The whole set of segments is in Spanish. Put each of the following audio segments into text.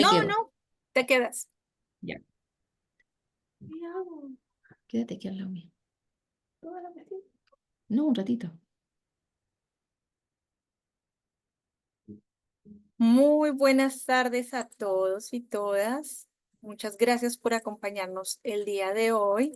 me No, quedo? no, te quedas. Ya. ¿Qué hago? Quédate aquí al lado mío. No, un ratito. Muy buenas tardes a todos y todas. Muchas gracias por acompañarnos el día de hoy.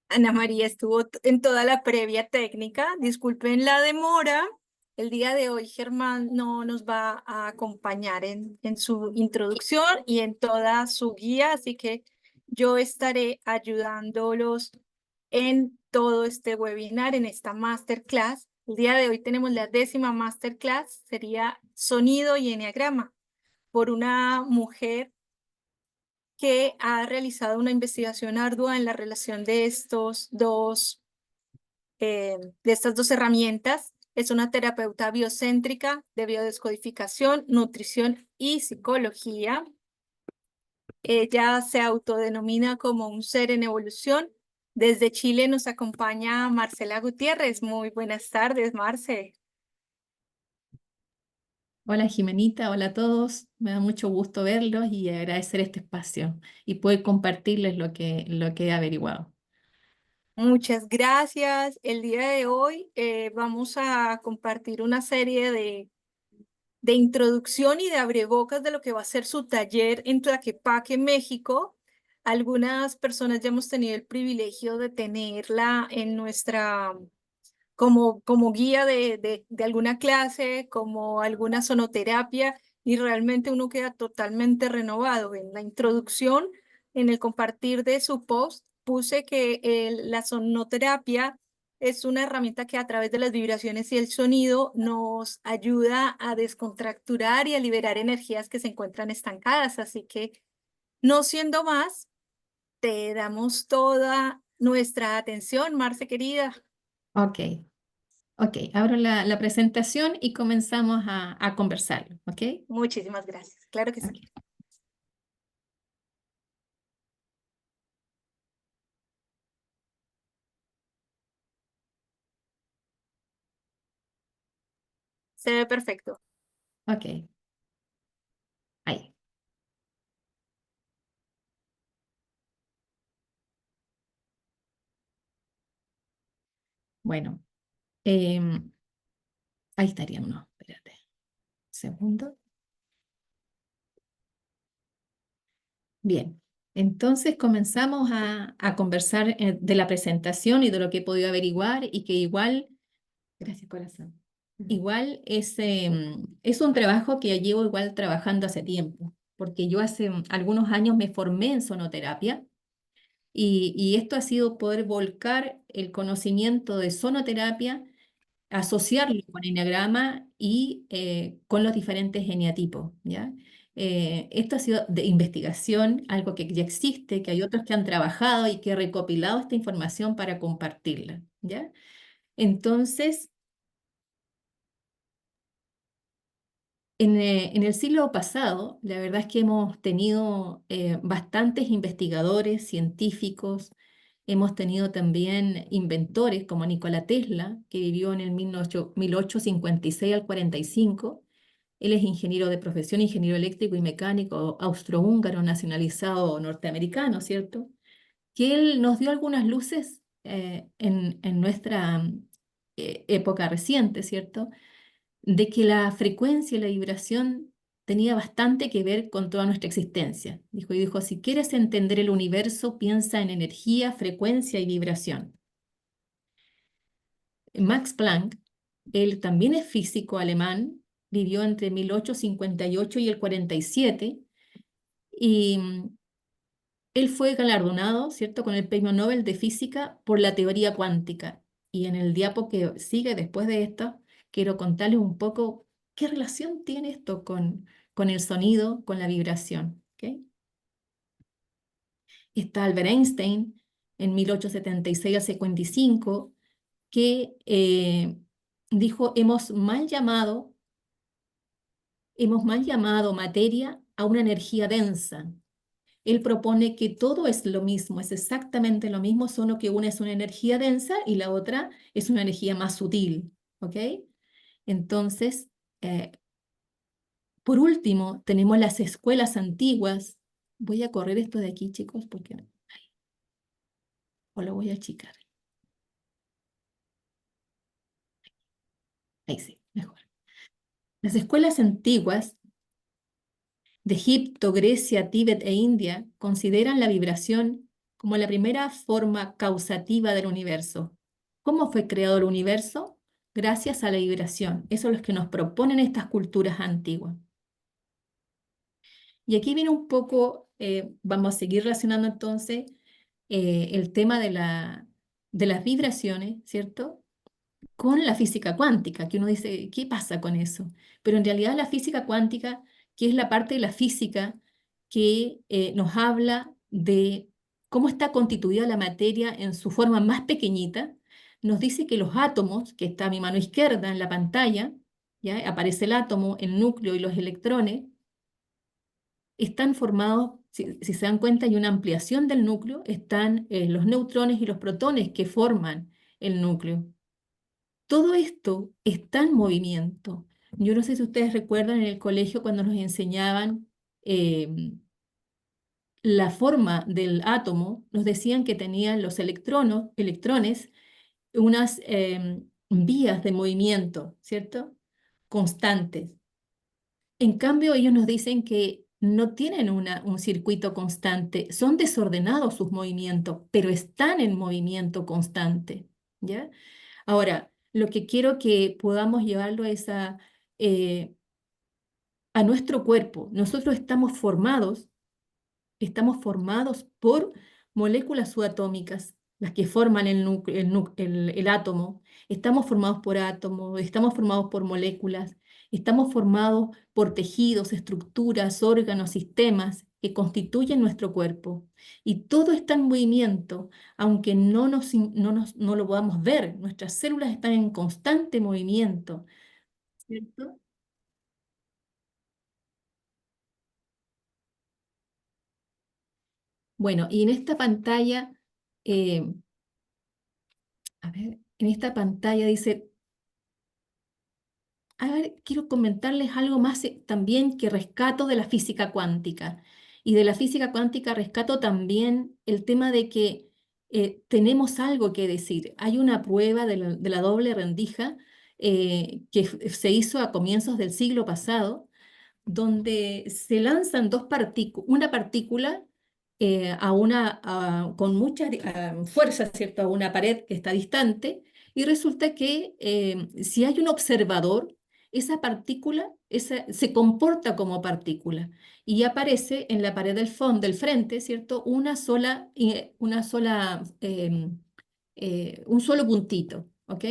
Ana María estuvo en toda la previa técnica. Disculpen la demora. El día de hoy Germán no nos va a acompañar en su introducción y en toda su guía, así que yo estaré ayudándolos en todo este webinar, en esta masterclass. El día de hoy tenemos la 10ª masterclass, sería Sonido y Eneagrama, por una mujer que ha realizado una investigación ardua en la relación de estas dos herramientas. Es una terapeuta biocéntrica de biodescodificación, nutrición y psicología. Ella se autodenomina como un ser en evolución. Desde Chile nos acompaña Marcela Gutiérrez. Muy buenas tardes, Marce. Hola Jimenita, hola a todos. Me da mucho gusto verlos y agradecer este espacio y poder compartirles lo que he averiguado. Muchas gracias. El día de hoy vamos a compartir una serie de introducción y de abrebocas de lo que va a ser su taller en Tlaquepaque, México. Algunas personas ya hemos tenido el privilegio de tenerla en como guía de alguna clase, como alguna sonoterapia, y realmente uno queda totalmente renovado. En la introducción, en el compartir de su post, puse que la sonoterapia es una herramienta que a través de las vibraciones y el sonido nos ayuda a descontracturar y a liberar energías que se encuentran estancadas. Así que, no siendo más, te damos toda nuestra atención, Marce querida. Ok, ok. Abro la presentación y comenzamos a conversar, ¿ok? Muchísimas gracias. Claro que sí. Ok. Se ve perfecto. Ok, ahí. Bueno, em, ahí estaría uno. Espérate. Segundo. Bien, entonces comenzamos a conversar de la presentación y de lo que he podido averiguar y que igual, gracias corazón, igual es un trabajo que llevo igual trabajando hace tiempo, porque yo hace algunos años me formé en sonoterapia y esto ha sido poder volcar el conocimiento de sonoterapia, asociarlo con eneagrama y con los diferentes eneatipos, ¿ya? Esto ha sido de investigación, algo que ya existe, que hay otros que han trabajado y que han recopilado esta información para compartirla, ¿ya? Entonces, en el siglo pasado, la verdad es que hemos tenido bastantes investigadores, científicos, hemos tenido también inventores como Nikola Tesla, que vivió en el 1856 al 45. Él es ingeniero de profesión, ingeniero eléctrico y mecánico austrohúngaro, nacionalizado norteamericano, ¿cierto? Que él nos dio algunas luces en nuestra época reciente, ¿cierto? De que la frecuencia y la vibración tenía bastante que ver con toda nuestra existencia. Dijo, si quieres entender el universo, piensa en energía, frecuencia y vibración. Max Planck, él también es físico alemán, vivió entre 1858 y el 47 y él fue galardonado, ¿cierto?, con el Premio Nobel de Física por la teoría cuántica. Y en el diapo que sigue después de esto, quiero contarles un poco qué relación tiene esto con el sonido, con la vibración. ¿Ok? Está Albert Einstein en 1876 al 55, que dijo, hemos mal llamado materia a una energía densa. Él propone que todo es lo mismo, es exactamente lo mismo, solo que una es una energía densa y la otra es una energía más sutil, ¿ok? Entonces, Por último, tenemos las escuelas antiguas. Voy a correr esto de aquí, chicos, porque o lo voy a achicar. Ahí sí, mejor. Las escuelas antiguas de Egipto, Grecia, Tíbet e India consideran la vibración como la primera forma causativa del universo. ¿Cómo fue creado el universo? Gracias a la vibración. Eso es lo que nos proponen estas culturas antiguas. Y aquí viene un poco, vamos a seguir relacionando entonces el tema de las vibraciones, ¿cierto? Con la física cuántica, que uno dice, ¿qué pasa con eso? Pero en realidad la física cuántica, que es la parte de la física que nos habla de cómo está constituida la materia en su forma más pequeñita, nos dice que los átomos, que está a mi mano izquierda en la pantalla, ¿ya? Aparece el átomo, el núcleo y los electrones, están formados, si se dan cuenta, hay una ampliación del núcleo, están los neutrones y los protones que forman el núcleo. Todo esto está en movimiento. Yo no sé si ustedes recuerdan en el colegio cuando nos enseñaban la forma del átomo, nos decían que tenían los electrones unas vías de movimiento, ¿cierto? Constantes. En cambio, ellos nos dicen que no tienen un circuito constante, son desordenados sus movimientos, pero están en movimiento constante, ¿ya? Ahora, lo que quiero que podamos llevarlo es eh, a nuestro cuerpo. Nosotros estamos formados por moléculas subatómicas, las que forman el átomo. Estamos formados por átomos, estamos formados por moléculas, estamos formados por tejidos, estructuras, órganos, sistemas que constituyen nuestro cuerpo. Y todo está en movimiento, aunque no lo podamos ver. Nuestras células están en constante movimiento, ¿cierto? Bueno, y en esta pantalla, eh, a ver, en esta pantalla dice, a ver, quiero comentarles algo más también que rescato de la física cuántica. Y de la física cuántica rescato también el tema de que tenemos algo que decir. Hay una prueba de la doble rendija se hizo a comienzos del siglo pasado, donde se lanzan una partícula con mucha fuerza, ¿cierto? A una pared que está distante, y resulta que si hay un observador, esa partícula se comporta como partícula y aparece en la pared del fondo, del frente, ¿cierto? Un solo puntito, ¿ok?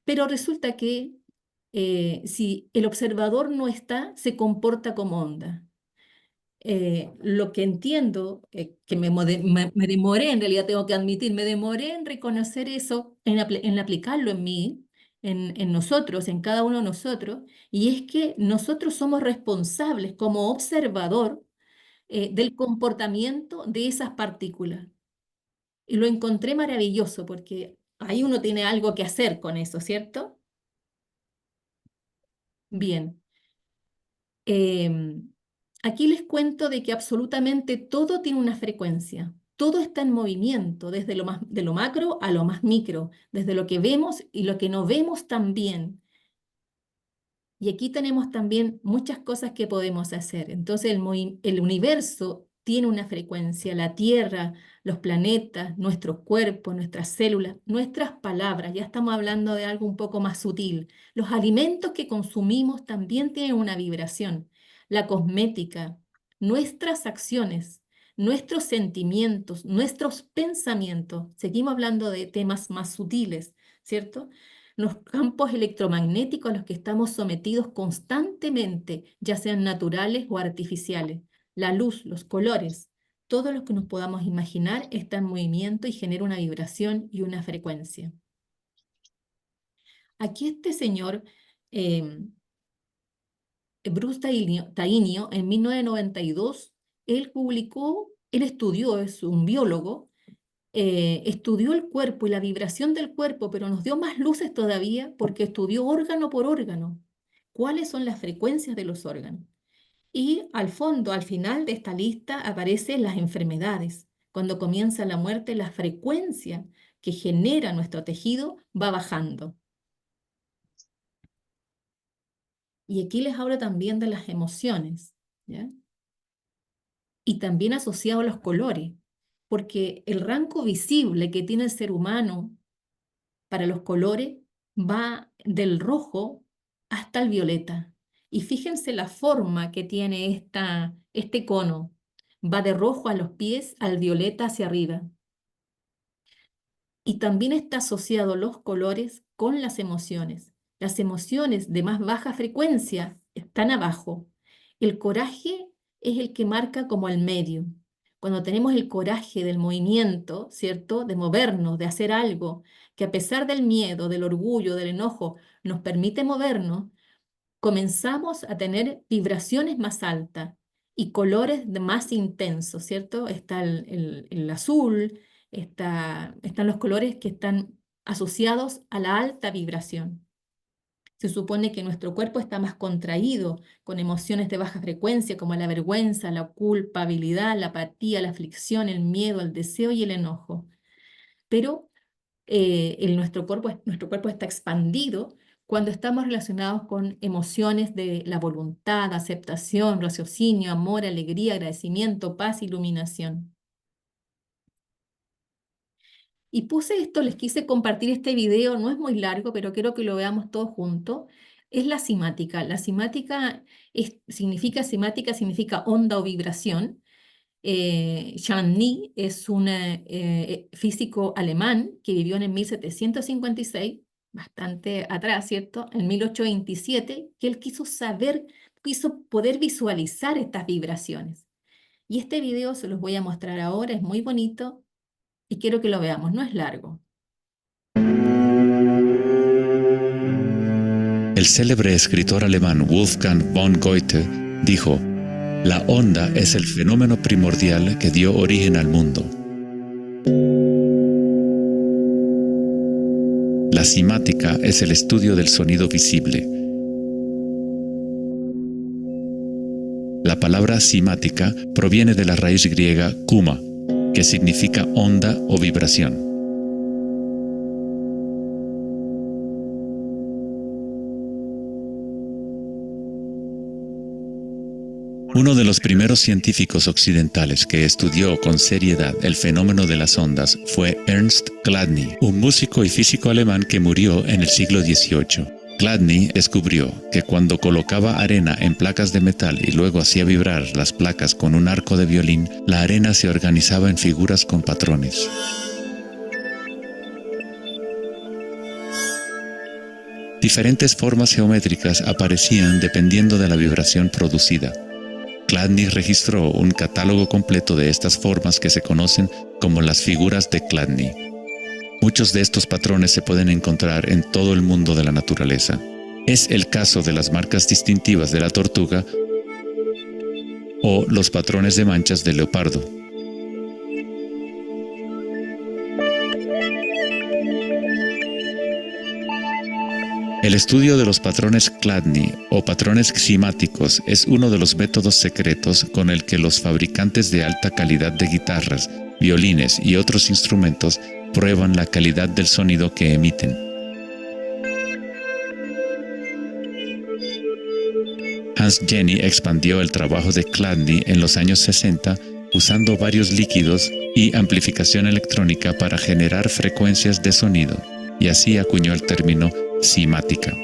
Pero resulta que si el observador no está, se comporta como onda. Lo que entiendo, que me demoré, en realidad tengo que admitir, me demoré en reconocer eso, en aplicarlo en mí, en nosotros, en cada uno de nosotros, y es que nosotros somos responsables como observador del comportamiento de esas partículas. Y lo encontré maravilloso porque ahí uno tiene algo que hacer con eso, ¿cierto? Bien. Em, Aquí les cuento de que absolutamente todo tiene una frecuencia. Todo está en movimiento, desde de lo macro a lo más micro, desde lo que vemos y lo que no vemos también. Y aquí tenemos también muchas cosas que podemos hacer. Entonces el universo tiene una frecuencia, la Tierra, los planetas, nuestros cuerpos, nuestras células, nuestras palabras. Ya estamos hablando de algo un poco más sutil. Los alimentos que consumimos también tienen una vibración. La cosmética, nuestras acciones, nuestros sentimientos, nuestros pensamientos. Seguimos hablando de temas más sutiles, ¿cierto? Los campos electromagnéticos a los que estamos sometidos constantemente, ya sean naturales o artificiales, la luz, los colores, todo lo que nos podamos imaginar está en movimiento y genera una vibración y una frecuencia. Aquí este señor, Bruce Tainio, en 1992, él estudió, es un biólogo, estudió el cuerpo y la vibración del cuerpo, pero nos dio más luces todavía porque estudió órgano por órgano. ¿Cuáles son las frecuencias de los órganos? Y al fondo, al final de esta lista, aparecen las enfermedades. Cuando comienza la muerte, la frecuencia que genera nuestro tejido va bajando. Y aquí les hablo también de las emociones, ¿ya? Y también asociado a los colores, porque el rango visible que tiene el ser humano para los colores va del rojo hasta el violeta. Y fíjense la forma que tiene este cono. Va de rojo a los pies al violeta hacia arriba. Y también está asociado los colores con las emociones. Las emociones de más baja frecuencia están abajo. El coraje es el que marca como el medio. Cuando tenemos el coraje del movimiento, ¿cierto? De movernos, de hacer algo, que a pesar del miedo, del orgullo, del enojo, nos permite movernos, comenzamos a tener vibraciones más altas y colores más intensos, ¿cierto? Está el azul, están los colores que están asociados a la alta vibración. Se supone que nuestro cuerpo está más contraído, con emociones de baja frecuencia como la vergüenza, la culpabilidad, la apatía, la aflicción, el miedo, el deseo y el enojo. Pero nuestro cuerpo está expandido cuando estamos relacionados con emociones de la voluntad, aceptación, raciocinio, amor, alegría, agradecimiento, paz, iluminación. Y puse esto, les quise compartir este video, no es muy largo, pero quiero que lo veamos todos juntos. Es la cimática. La cimática significa onda o vibración. Jean Nye es un físico alemán que vivió en el 1756, bastante atrás, ¿cierto? En 1827, que él quiso poder visualizar estas vibraciones. Y este video se los voy a mostrar ahora, es muy bonito y quiero que lo veamos, no es largo. El célebre escritor alemán Wolfgang von Goethe dijo: "La onda es el fenómeno primordial que dio origen al mundo". La cimática es el estudio del sonido visible. La palabra cimática proviene de la raíz griega kuma, que significa onda o vibración. Uno de los primeros científicos occidentales que estudió con seriedad el fenómeno de las ondas fue Ernst Chladni, un músico y físico alemán que murió en el siglo XVIII. Chladni descubrió que cuando colocaba arena en placas de metal y luego hacía vibrar las placas con un arco de violín, la arena se organizaba en figuras con patrones. Diferentes formas geométricas aparecían dependiendo de la vibración producida. Chladni registró un catálogo completo de estas formas que se conocen como las figuras de Chladni. Muchos de estos patrones se pueden encontrar en todo el mundo de la naturaleza. Es el caso de las marcas distintivas de la tortuga o los patrones de manchas del leopardo. El estudio de los patrones Chladni o patrones cimáticos es uno de los métodos secretos con el que los fabricantes de alta calidad de guitarras, violines y otros instrumentos prueban la calidad del sonido que emiten. Hans Jenny expandió el trabajo de Chladni en los años 60 usando varios líquidos y amplificación electrónica para generar frecuencias de sonido, y así acuñó el término cimática.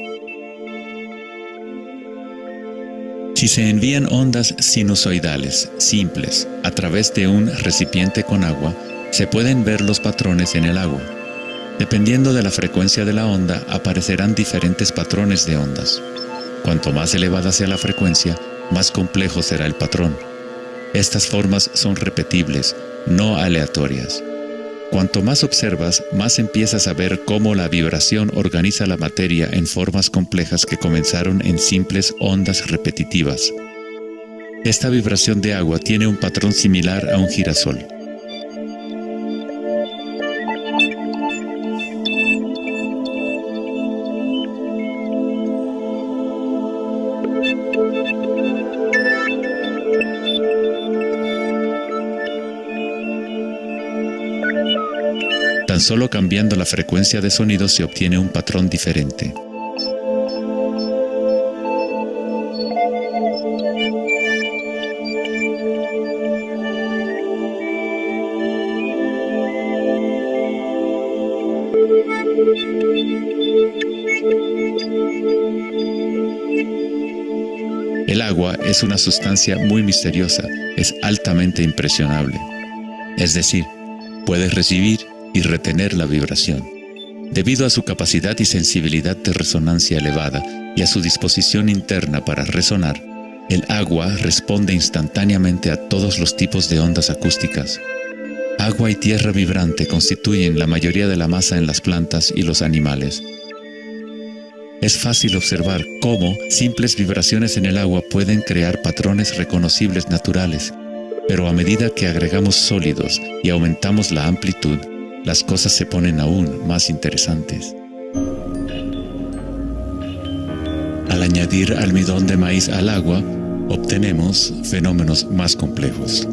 Si se envían ondas sinusoidales simples a través de un recipiente con agua, se pueden ver los patrones en el agua. Dependiendo de la frecuencia de la onda, aparecerán diferentes patrones de ondas. Cuanto más elevada sea la frecuencia, más complejo será el patrón. Estas formas son repetibles, no aleatorias. Cuanto más observas, más empiezas a ver cómo la vibración organiza la materia en formas complejas que comenzaron en simples ondas repetitivas. Esta vibración de agua tiene un patrón similar a un girasol. Tan solo cambiando la frecuencia de sonido se obtiene un patrón diferente. El agua es una sustancia muy misteriosa, es altamente impresionable. Es decir, puede recibir y retener la vibración. Debido a su capacidad y sensibilidad de resonancia elevada y a su disposición interna para resonar, el agua responde instantáneamente a todos los tipos de ondas acústicas. Agua y tierra vibrante constituyen la mayoría de la masa en las plantas y los animales. Es fácil observar cómo simples vibraciones en el agua pueden crear patrones reconocibles naturales, pero a medida que agregamos sólidos y aumentamos la amplitud, las cosas se ponen aún más interesantes. Al añadir almidón de maíz al agua, obtenemos fenómenos más complejos.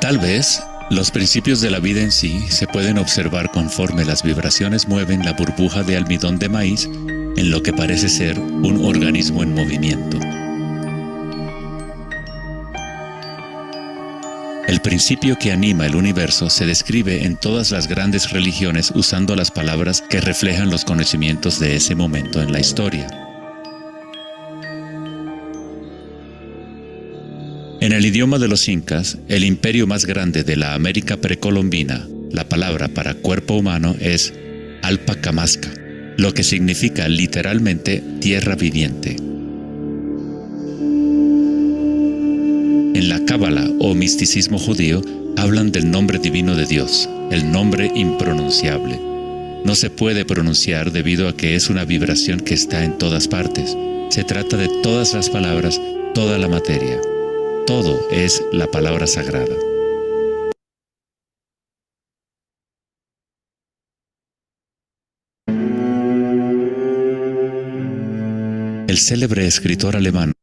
Tal vez, los principios de la vida en sí se pueden observar conforme las vibraciones mueven la burbuja de almidón de maíz en lo que parece ser un organismo en movimiento. El principio que anima el universo se describe en todas las grandes religiones usando las palabras que reflejan los conocimientos de ese momento en la historia. En el idioma de los incas, el imperio más grande de la América precolombina, la palabra para cuerpo humano es Alpacamasca, lo que significa literalmente tierra viviente. En la Cábala o misticismo judío hablan del nombre divino de Dios, el nombre impronunciable. No se puede pronunciar debido a que es una vibración que está en todas partes. Se trata de todas las palabras, toda la materia. Todo es la palabra sagrada. El célebre escritor alemán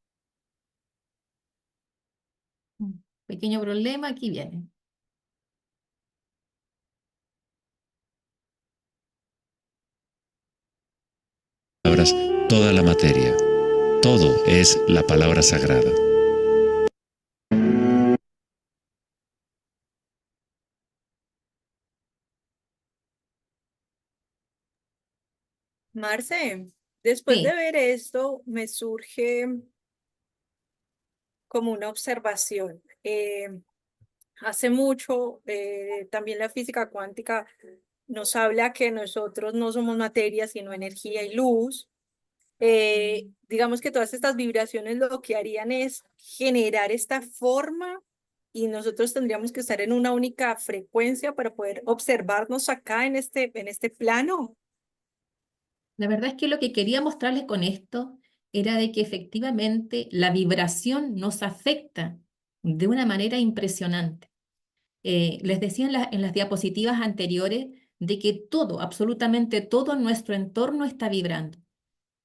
Pequeño problema, aquí viene. palabras, toda la materia. Todo es la palabra sagrada. Marce, después de Sí, ver esto, me surge como una observación. Hace mucho, también la física cuántica nos habla que nosotros no somos materia, sino energía y luz. Digamos que todas estas vibraciones lo que harían es generar esta forma y nosotros tendríamos que estar en una única frecuencia para poder observarnos acá en este plano. la verdad es que lo que quería mostrarles con esto era de que efectivamente la vibración nos afecta de una manera impresionante. Les decía en las diapositivas anteriores de que todo, absolutamente todo en nuestro entorno está vibrando.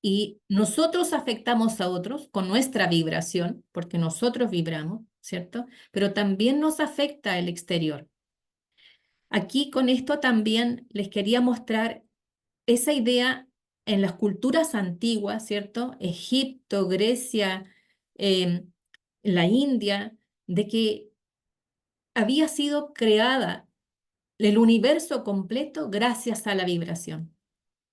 Y nosotros afectamos a otros con nuestra vibración, porque nosotros vibramos, ¿cierto? Pero también nos afecta el exterior. Aquí con esto también les quería mostrar esa idea en las culturas antiguas, ¿cierto? Egipto, Grecia, la India, de que había sido creada el universo completo gracias a la vibración.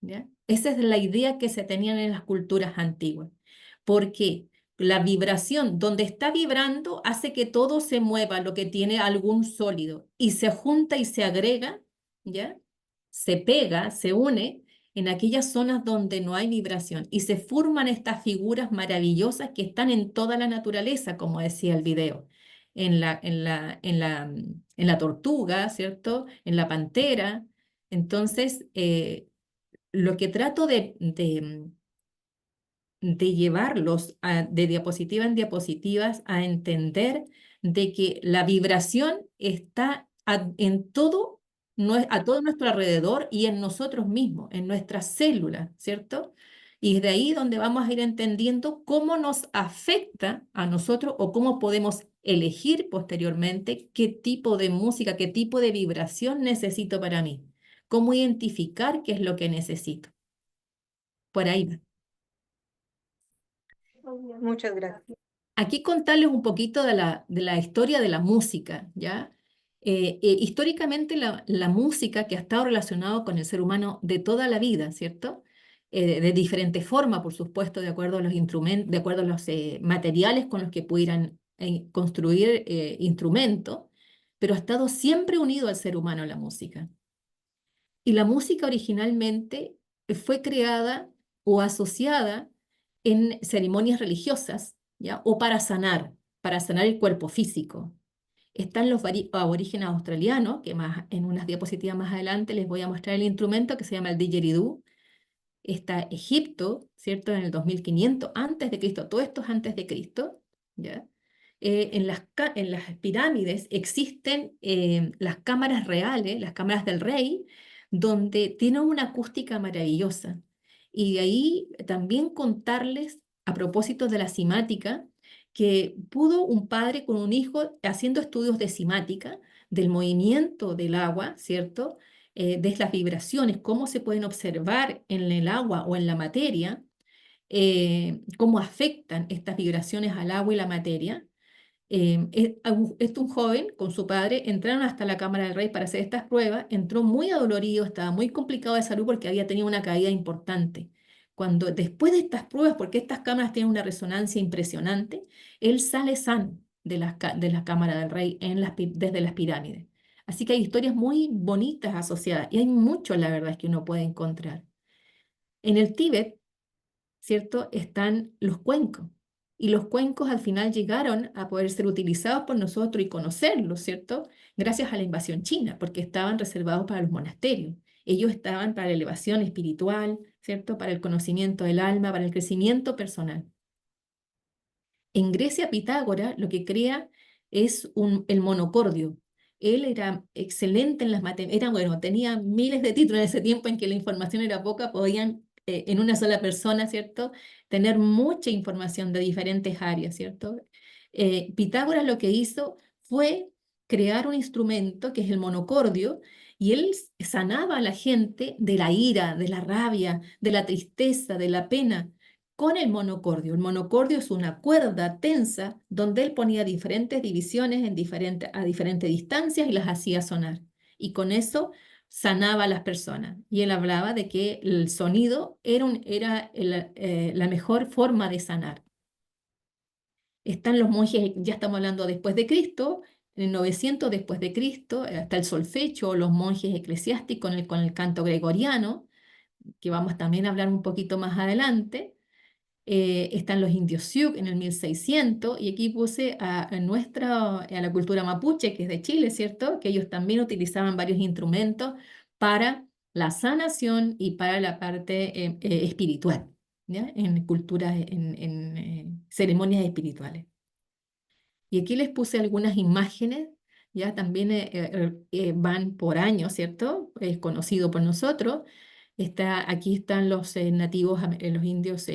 ¿Ya? Esa es la idea que se tenían en las culturas antiguas, porque la vibración, donde está vibrando, hace que todo se mueva, lo que tiene algún sólido, y se junta y se agrega, ¿ya? Se pega, se une en aquellas zonas donde no hay vibración, y se forman estas figuras maravillosas que están en toda la naturaleza, como decía el video, en la tortuga, ¿cierto? En la pantera. Entonces, lo que trato de llevarlos de diapositiva en diapositivas a entender de que la vibración está en todo, a todo nuestro alrededor y en nosotros mismos, en nuestras células, ¿cierto? Y es de ahí donde vamos a ir entendiendo cómo nos afecta a nosotros o cómo podemos elegir posteriormente qué tipo de música, qué tipo de vibración necesito para mí. Cómo identificar qué es lo que necesito. Por ahí va. Muchas gracias. Aquí contarles un poquito de la historia de la música, ¿ya? Históricamente la música que ha estado relacionada con el ser humano de toda la vida, ¿cierto? De diferentes formas, por supuesto, de acuerdo a los instrumentos, de acuerdo a los materiales con los que pudieran construir instrumentos, pero ha estado siempre unido al ser humano la música. Y la música originalmente fue creada o asociada en ceremonias religiosas, ¿ya? O para sanar el cuerpo físico. Están los aborígenes australianos, que más en unas diapositivas más adelante les voy a mostrar el instrumento que se llama el didgeridoo. Está Egipto, ¿cierto? En el 2500 antes de Cristo, todo esto es antes de Cristo, ¿ya? En las pirámides existen las cámaras reales, las cámaras del rey, donde tienen una acústica maravillosa. Y de ahí también contarles, a propósito de la cimática, que pudo un padre con un hijo haciendo estudios de cimática, del movimiento del agua, ¿cierto? De las vibraciones, cómo se pueden observar en el agua o en la materia, cómo afectan estas vibraciones al agua y la materia. Un joven con su padre entraron hasta la Cámara del Rey para hacer estas pruebas, entró muy adolorido, estaba muy complicado de salud porque había tenido una caída importante. Cuando después de estas pruebas, porque estas cámaras tienen una resonancia impresionante, él sale sano de la Cámara del Rey desde las pirámides. Así que hay historias muy bonitas asociadas y hay mucho, la verdad, que uno puede encontrar. En el Tíbet, ¿cierto? Están los cuencos. Y los cuencos al final llegaron a poder ser utilizados por nosotros y conocerlos, ¿cierto? Gracias a la invasión china, porque estaban reservados para los monasterios. Ellos estaban para la elevación espiritual, ¿cierto? Para el conocimiento del alma, para el crecimiento personal. En Grecia, Pitágoras lo que crea es el monocordio. Él era excelente en las matemáticas, bueno, tenía miles de títulos en ese tiempo en que la información era poca, podían en una sola persona, ¿cierto? Tener mucha información de diferentes áreas, ¿cierto? Pitágoras lo que hizo fue crear un instrumento que es el monocordio, y él sanaba a la gente de la ira, de la rabia, de la tristeza, de la pena con el monocordio. El monocordio es una cuerda tensa donde él ponía diferentes divisiones a diferentes distancias y las hacía sonar. Y con eso sanaba a las personas. Y él hablaba de que el sonido era la mejor forma de sanar. Están los monjes, ya estamos hablando después de Cristo, en el 900 después de Cristo, está el solfeggio, los monjes eclesiásticos con el canto gregoriano, que vamos también a hablar un poquito más adelante. Están los indios Sioux en el 1600, y aquí puse a la cultura mapuche, que es de Chile, ¿cierto? Que ellos también utilizaban varios instrumentos para la sanación y para la parte espiritual, ¿ya? En culturas, en ceremonias espirituales. Y aquí les puse algunas imágenes, ya también van por años, ¿cierto? Es conocido por nosotros. Aquí están los nativos, los indios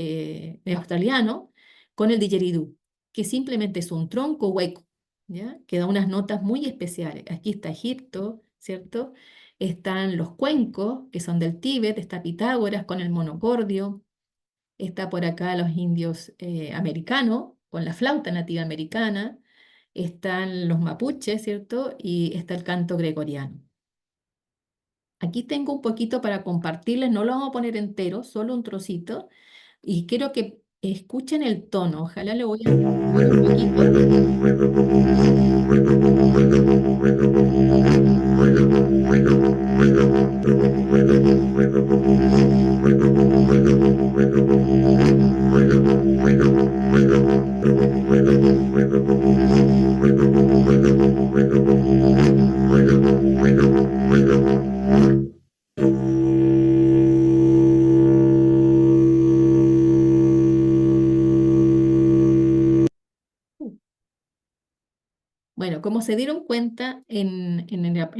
australianos, con el didgeridoo, que simplemente es un tronco hueco, ¿ya? Que da unas notas muy especiales. Aquí está Egipto, ¿cierto? Están los cuencos, que son del Tíbet, está Pitágoras con el monocordio, está por acá los indios americanos, con la flauta nativa americana, están los mapuches, ¿cierto? Y está el canto gregoriano. Aquí tengo un poquito para compartirles, no lo vamos a poner entero, solo un trocito, y quiero que escuchen el tono. Ojalá le voy a poner un Bueno, como se dieron cuenta en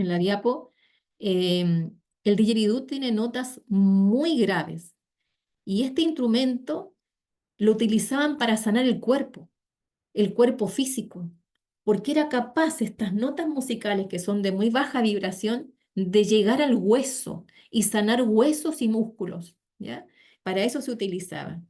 la diapo, el didgeridoo tiene notas muy graves y este instrumento lo utilizaban para sanar el cuerpo físico, porque era capaz estas notas musicales que son de muy baja vibración de llegar al hueso y sanar huesos y músculos, ¿ya? Para eso se utilizaba.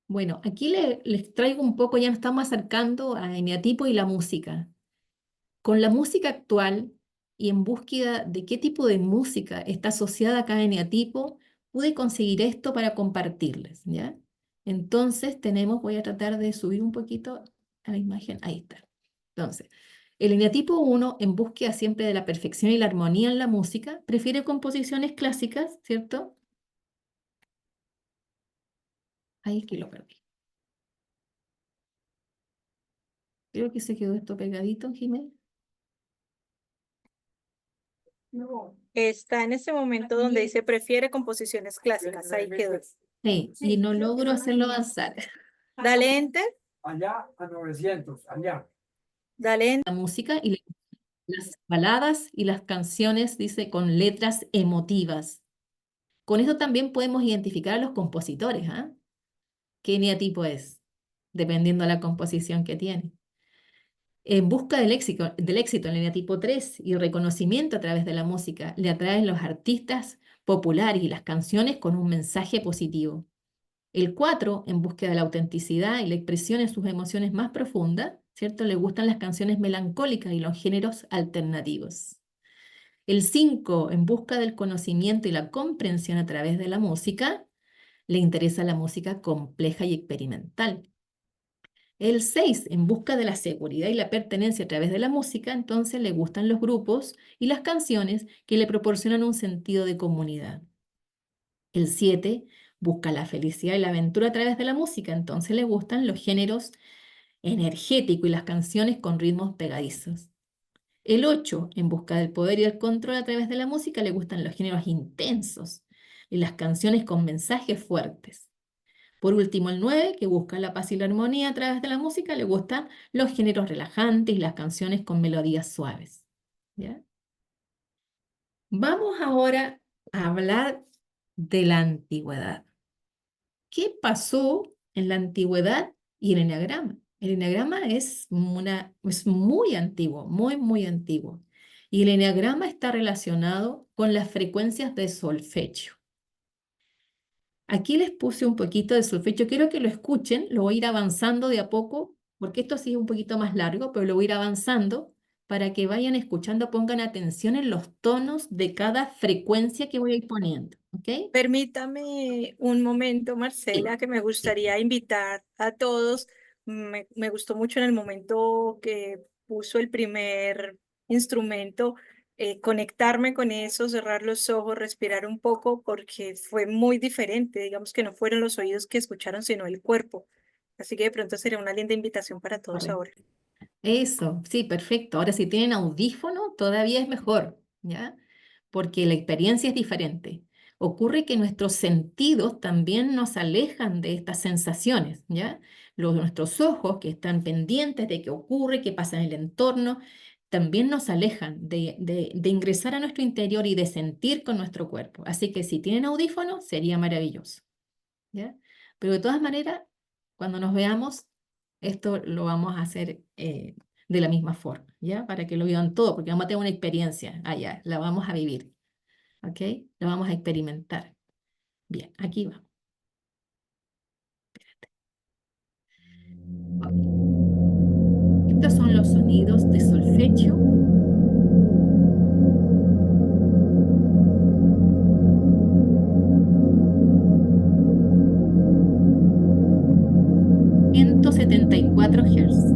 Bueno, aquí les traigo un poco, ya nos estamos acercando a eneatipo y la música. Con la música actual y en búsqueda de qué tipo de música está asociada a cada eneatipo, pude conseguir esto para compartirles, ¿ya? Entonces voy a tratar de subir un poquito a la imagen, ahí está. Entonces, el eneatipo 1, en búsqueda siempre de la perfección y la armonía en la música, prefiere composiciones clásicas, ¿cierto? Ahí es que lo perdí. Creo que se quedó esto pegadito, Jiménez. No. Está en ese momento donde dice prefiere composiciones clásicas. Ahí quedó. Sí, y no logro hacerlo avanzar. Dale enter. Allá a 900, allá. Dale enter. La música y las baladas y las canciones, dice, con letras emotivas. Con esto también podemos identificar a los compositores, ¿ah? ¿Qué eneatipo es? Dependiendo de la composición que tiene. En busca del éxito en el eneatipo 3 y reconocimiento a través de la música, le atraen los artistas populares y las canciones con un mensaje positivo. El 4, en búsqueda de la autenticidad y la expresión en sus emociones más profundas, ¿cierto? Le gustan las canciones melancólicas y los géneros alternativos. El 5, en busca del conocimiento y la comprensión a través de la música, le interesa la música compleja y experimental. El 6, en busca de la seguridad y la pertenencia a través de la música, entonces le gustan los grupos y las canciones que le proporcionan un sentido de comunidad. El 7, busca la felicidad y la aventura a través de la música, entonces le gustan los géneros energéticos y las canciones con ritmos pegadizos. El 8, en busca del poder y el control a través de la música, le gustan los géneros intensos y las canciones con mensajes fuertes. Por último, el 9, que busca la paz y la armonía a través de la música, le gustan los géneros relajantes y las canciones con melodías suaves. ¿Ya? Vamos ahora a hablar de la antigüedad. ¿Qué pasó en la antigüedad y el eneagrama? El eneagrama es muy antiguo, muy antiguo. Y el eneagrama está relacionado con las frecuencias de solfegio. Aquí les puse un poquito de solfegio. Quiero que lo escuchen, lo voy a ir avanzando de a poco, porque esto sí es un poquito más largo, pero lo voy a ir avanzando para que vayan escuchando, pongan atención en los tonos de cada frecuencia que voy a ir poniendo. ¿Ok? Permítame un momento, Marcela, Sí, que me gustaría invitar a todos. Me gustó mucho en el momento que puso el primer instrumento, conectarme con eso, cerrar los ojos, respirar un poco, porque fue muy diferente. Digamos que no fueron los oídos que escucharon, sino el cuerpo. Así que de pronto sería una linda invitación para todos correcto. ahora. Eso, sí, perfecto. Ahora, si tienen audífono, todavía es mejor, ¿ya? Porque la experiencia es diferente. Ocurre que nuestros sentidos también nos alejan de estas sensaciones, ¿ya? Nuestros ojos, que están pendientes de qué ocurre, qué pasa en el entorno, también nos alejan de ingresar a nuestro interior y de sentir con nuestro cuerpo. Así que si tienen audífono, sería maravilloso, ¿ya? Pero de todas maneras, cuando nos veamos, esto lo vamos a hacer de la misma forma, ¿ya? Para que lo vivan todo, porque vamos a tener una experiencia allá, la vamos a vivir, ¿ok? La vamos a experimentar. Bien, aquí vamos. Ok. Estos son los sonidos de solfegio. Hz.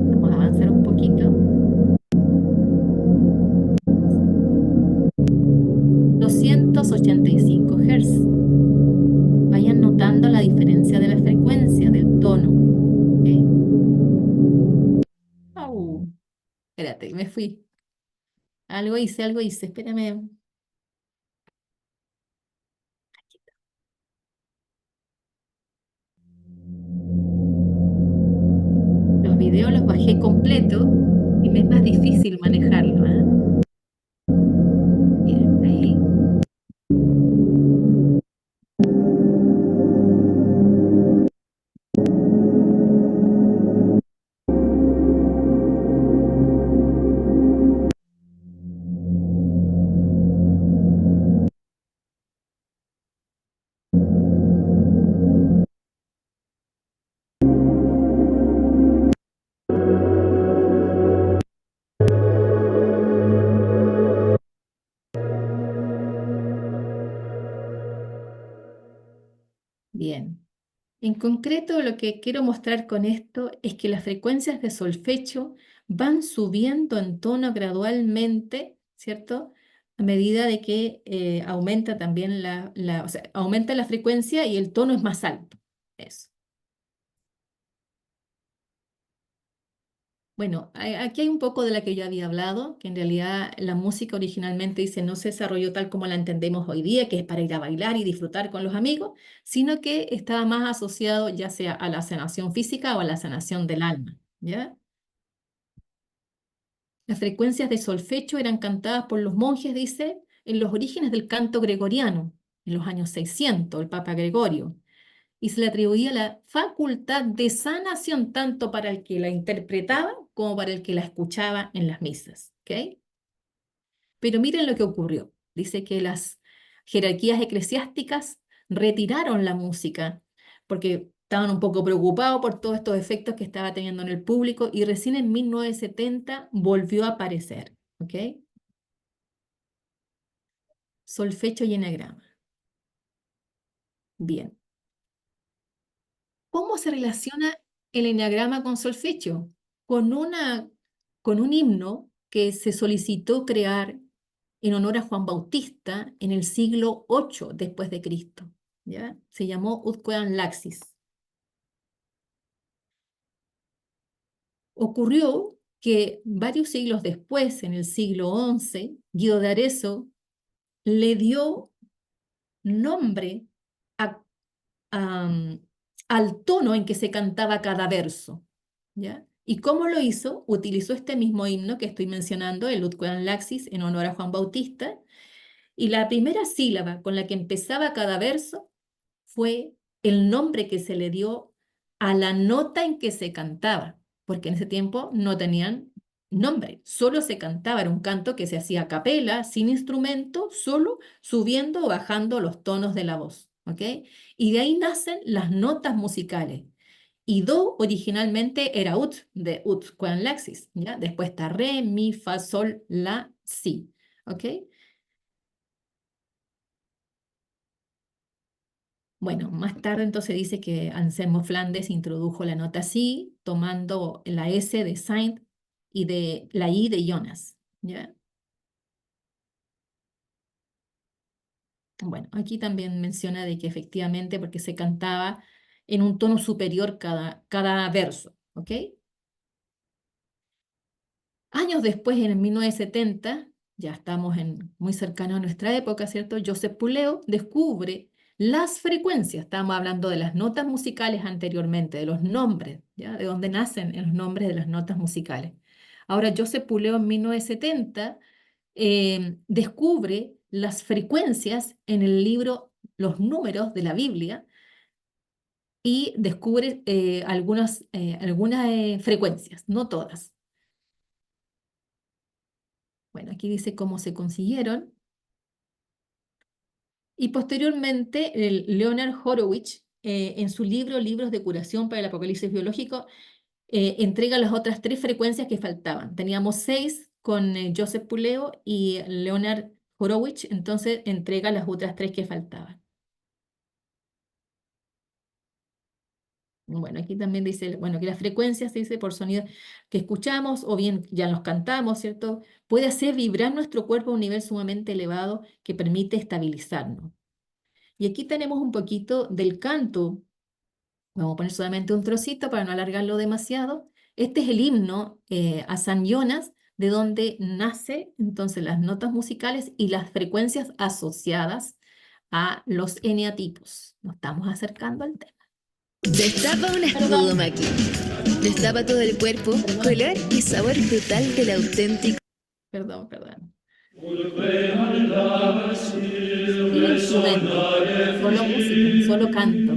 Vamos a avanzar un poquito. 285 Hz. Vayan notando la diferencia de la frecuencia, del tono. ¿Ok? espérate, me fui. Algo hice, espérame. Los videos los bajé completo y me es más difícil manejarlo, ¿eh? Bien, ahí. Bien. En concreto, lo que quiero mostrar con esto es que las frecuencias de solfecho van subiendo en tono gradualmente, ¿cierto? A medida de que aumenta también o sea, aumenta la frecuencia y el tono es más alto. Eso. Bueno, aquí hay un poco de la que yo había hablado, que en realidad la música originalmente dice no se desarrolló tal como la entendemos hoy día, que es para ir a bailar y disfrutar con los amigos, sino que estaba más asociado ya sea a la sanación física o a la sanación del alma, ¿ya? Las frecuencias de solfecho eran cantadas por los monjes, dice, en los orígenes del canto gregoriano, en los años 600, el Papa Gregorio, y se le atribuía la facultad de sanación tanto para el que la interpretaba como para el que la escuchaba en las misas. ¿Ok? Pero miren lo que ocurrió. Dice que las jerarquías eclesiásticas retiraron la música porque estaban un poco preocupados por todos estos efectos que estaba teniendo en el público y recién en 1970 volvió a aparecer. ¿Ok? Solfecho y enagrama. Bien. ¿Cómo se relaciona el enagrama con solfecho? Con con un himno que se solicitó crear en honor a Juan Bautista en el siglo VIII después de Cristo, ¿ya? Se llamó Utquean Laxis. Ocurrió que varios siglos después, en el siglo XI, Guido de Arezzo le dio nombre a am, al tono en que se cantaba cada verso, ¿ya? ¿Y cómo lo hizo? Utilizó este mismo himno que estoy mencionando, el Utquean Laxis, en honor a Juan Bautista, y la primera sílaba con la que empezaba cada verso fue el nombre que se le dio a la nota en que se cantaba, porque en ese tiempo no tenían nombre, solo se cantaba, era un canto que se hacía a capela, sin instrumento, solo subiendo o bajando los tonos de la voz, ¿ok? Y de ahí nacen las notas musicales. Y do originalmente era ut, de ut, quan laxis, ¿ya? Después está re, mi, fa, sol, la, si, ¿ok? Bueno, más tarde entonces dice que Anselmo Flandes introdujo la nota si, tomando la S de Saint y de la I de Jonas, ¿ya? Bueno, aquí también menciona de que efectivamente porque se cantaba en un tono superior cada verso, ¿ok? Años después, en el 1970, ya estamos muy cercanos a nuestra época, ¿cierto? Joseph Puleo descubre las frecuencias, estábamos hablando de las notas musicales anteriormente, de los nombres, ¿ya? De dónde nacen los nombres de las notas musicales. Ahora, Joseph Puleo en 1970 descubre las frecuencias en el libro Los Números de la Biblia y descubre algunas frecuencias, no todas. Bueno, aquí dice cómo se consiguieron. Y posteriormente, Leonard Horowitz, en su libro Libros de curación para el apocalipsis biológico, entrega las otras 3 frecuencias que faltaban. Teníamos 6 con Joseph Puleo y Leonard Horowitz, entonces entrega las otras 3 que faltaban. Bueno, aquí también dice, bueno, que las frecuencias, se dice, por sonido que escuchamos o bien ya los cantamos, ¿cierto? Puede hacer vibrar nuestro cuerpo a un nivel sumamente elevado que permite estabilizarnos. Y aquí tenemos un poquito del canto. Vamos a poner solamente un trocito para no alargarlo demasiado. Este es el himno a San Jonas de donde nace entonces las notas musicales y las frecuencias asociadas a los eneatipos. Nos estamos acercando al tema. Destapa una espumáquina. Destapa todo el cuerpo, color y sabor frutal del auténtico. Perdón. Sin instrumento, solo música, solo canto.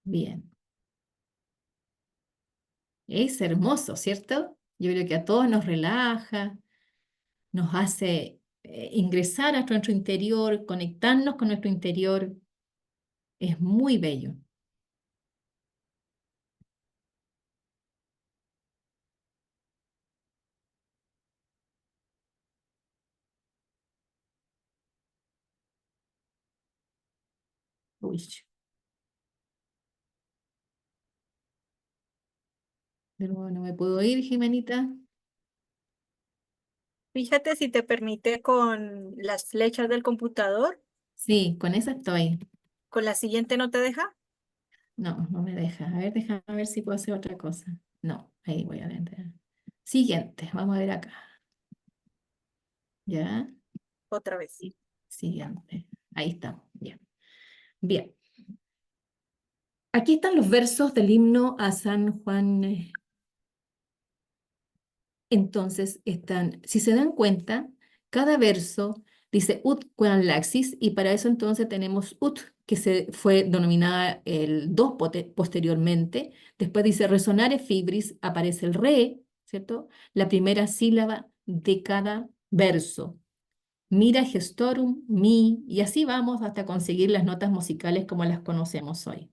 Bien. Es hermoso, ¿cierto? Yo creo que a todos nos relaja, nos hace ingresar a nuestro interior, conectarnos con nuestro interior. Es muy bello. Uy. De nuevo no me puedo ir, Jimenita. Fíjate si te permite con las flechas del computador. Sí, con esa estoy. ¿Con la siguiente no te deja? No, no me deja. A ver, déjame ver si puedo hacer otra cosa. No, ahí voy adentro. Siguiente, vamos a ver acá. ¿Ya? Otra vez. Siguiente. Ahí estamos. Ya. Bien. Aquí están los versos del himno a San Juan. Entonces están, si se dan cuenta, cada verso dice ut quam laxis y para eso entonces tenemos ut, que se fue denominada el dos posteriormente. Después dice resonare fibris, aparece el re, ¿cierto? La primera sílaba de cada verso. Mira gestorum, mi, y así vamos hasta conseguir las notas musicales como las conocemos hoy.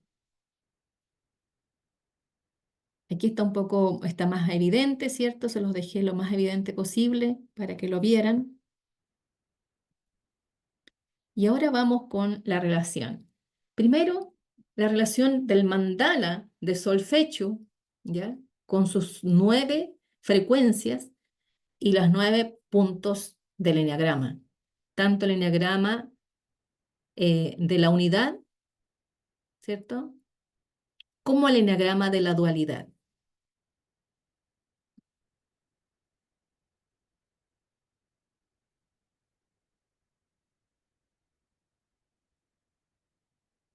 Aquí está un poco, está más evidente, ¿cierto? Se los dejé lo más evidente posible para que lo vieran. Y ahora vamos con la relación. Primero, la relación del mandala de solfeggio, ¿ya? Con sus 9 frecuencias y los 9 puntos del eneagrama. Tanto el eneagrama de la unidad, ¿cierto? Como el eneagrama de la dualidad.